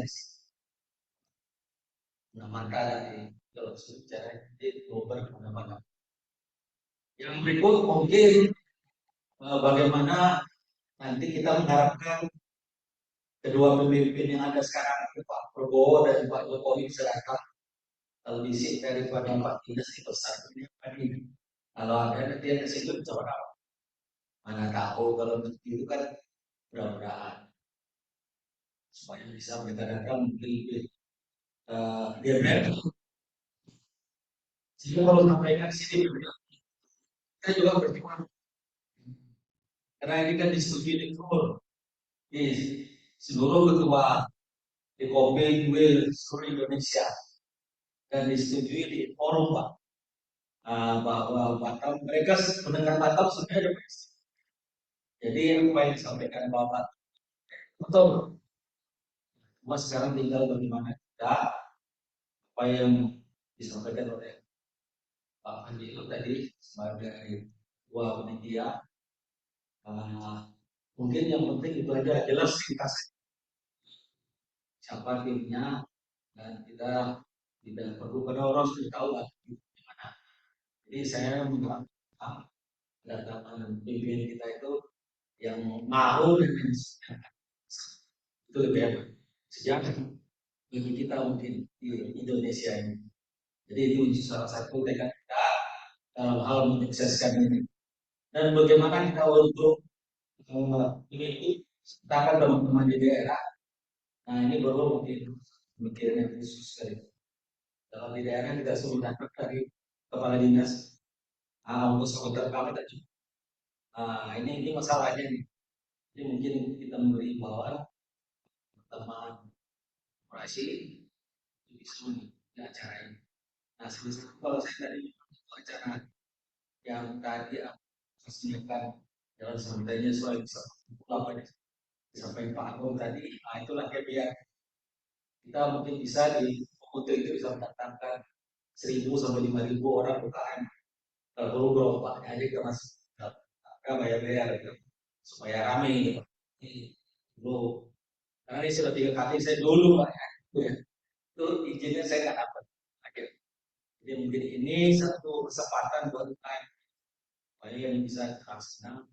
mengamankan kalau sudah bicara di Oktober kemana-mana. Yang berikut mungkin bagaimana nanti kita mengharapkan kedua pemimpin yang ada sekarang Pak Prabowo dan Pak Jokowi bisa datang kalau diisi daripada Pak Dinas di besar ini. Kalau ada nanti yang ke situ coba tahu. Mana tahu kalau itu kan mudah-mudahan supaya bisa mereka datang mungkin lebih DPR. Jadi kalau sampaikan di sini kita juga berjuang karena ini kan disetujui di seluruh ketua di Kopi seluruh Indonesia dan disetujui di forum Pak bahwa Batam mereka mendengar Batam sudah ada jadi apa yang disampaikan Bapak betul cuma sekarang tinggal bagaimana kita apa yang disampaikan oleh Pak Andi tadi sebagai dua media mungkin yang penting itu aja jelas kita siapa timnya dan kita tidak perlu karena orang sudah tahu lah gimana. Jadi saya minta kedatangan pimpinan kita itu yang mau dan itu lebih apa? Sejarah bagi kita mungkin di Indonesia ini. Jadi itu salah satu tekad kita dalam hal menyukseskan ini. Dan bagaimana kita untuk ini sertakan teman-teman di daerah. Nah ini baru mungkin mikirnya khusus sekali. Dalam di daerah kita suruh datang dari kepala dinas untuk seputar kami tadi. Ini masalahnya nih. Jadi mungkin kita memberi imbauan teman operasi bisa di acara ini. Nah sebetulnya kalau saya tadi acara yang tadi resmikan jalan santainya soal apa disampaikan Pak Agung tadi, itulah biar kita mungkin bisa di untuk itu bisa mendatangkan 1.000 sampai 5.000 orang UKM kalau berobatnya aja kita masih bayar gitu supaya ramai gitu. Dulu karena ini sudah 3 kali saya dulu Pak ya itu izinnya saya nggak dapat akhir jadi mungkin ini satu kesempatan buat UKM supaya yang bisa terlaksana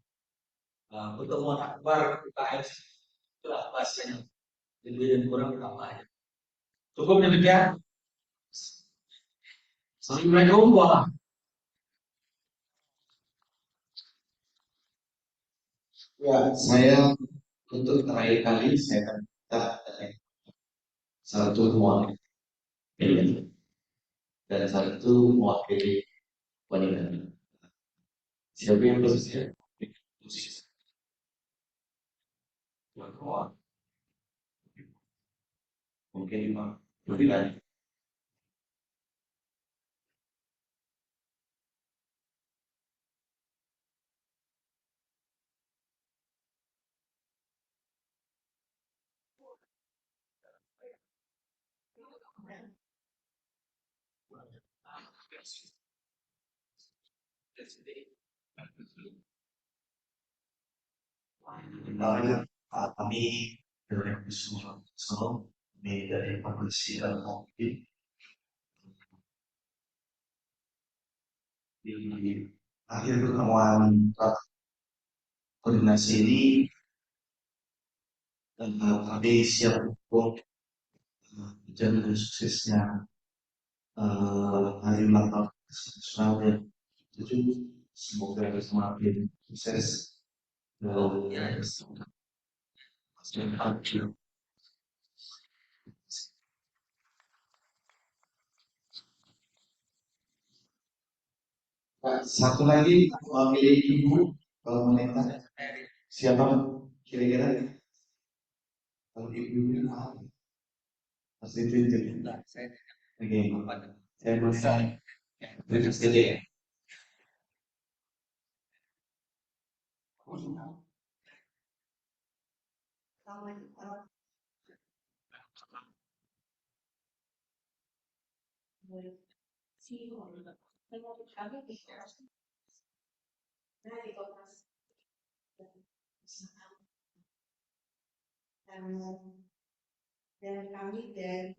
pertemuan akbar UKM itulah bahasanya lebih dan kurang tambahnya cukup demikian. Assalamualaikum warahmatullahi. Ya, saya untuk terakhir kali saya akan minta satu ruang Dan saat itu mewakili wanita. Siapa yang posisinya? Posisi. Mungkin lebih lanjut. Kami dari Solo, dari Provinsi dan Hoki di akhir pertemuan koordinasi ini kami siap untuk menjaga suksesnya hari ulang tahun nasional yang 7. Semoga semakin sukses dan satu lagi mewakili ibu kalau meminta siapa kira-kira kalau ibu ini pasti itu oke saya bisa berikan saja ya. Dan kami dari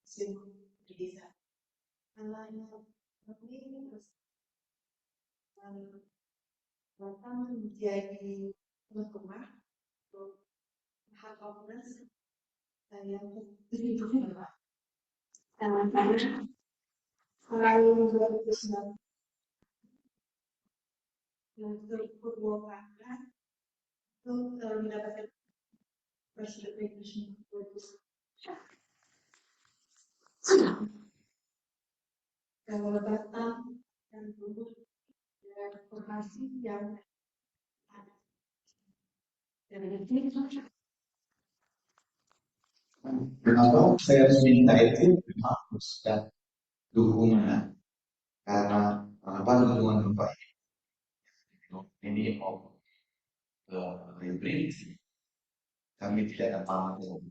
seluruh desa. Kami datang menjadi rumah untuk hak komunitas yang beribu karena selain 2009 untuk Purwakarta itu mendapatkan presiden kalau Batam dan Bogor dan formasi yang ada. Kenapa saya minta itu memang dan dukungan karena apa dukungan Bapak ini mau reprint kami tidak ada pamit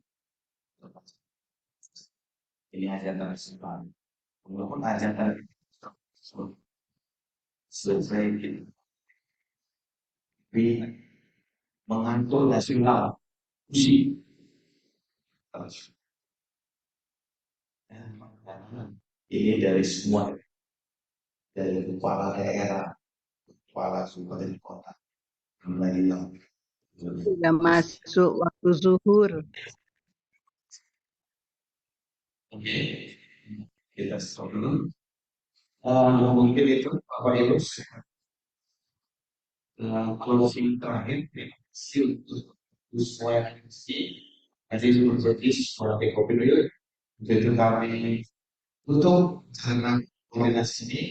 ini aja simpan walaupun aja selesai gitu tapi mengatur nasional usi ini dari semua dari kepala daerah kepala kabupaten kota mulai yang sudah masuk waktu zuhur. oke kita stop dulu mungkin itu Bapak Ibu closing terakhir untuk semua yang nanti menjadi sekolah kopi dulu jadi kami tutup karena koordinasi ini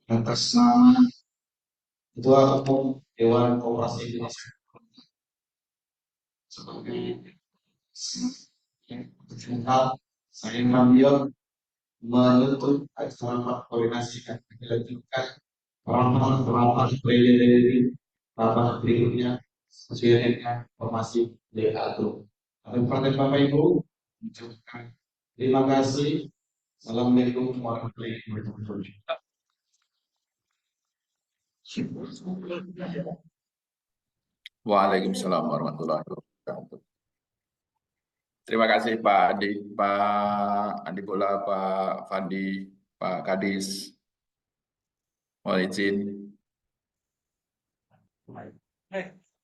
atas nama Ketua Umum Dewan Koperasi Indonesia sebagai internal saya mengambil menuntut acara koordinasi yang dilanjutkan rapat dari rapat berikutnya sesuai dengan informasi diatur. Bapak Ibu, terima kasih. Assalamualaikum warahmatullahi wabarakatuh. Waalaikumsalam warahmatullahi wabarakatuh. Terima kasih Pak Adi, Pak Andi Bola, Pak Fandi, Pak Kadis. Mohon izin.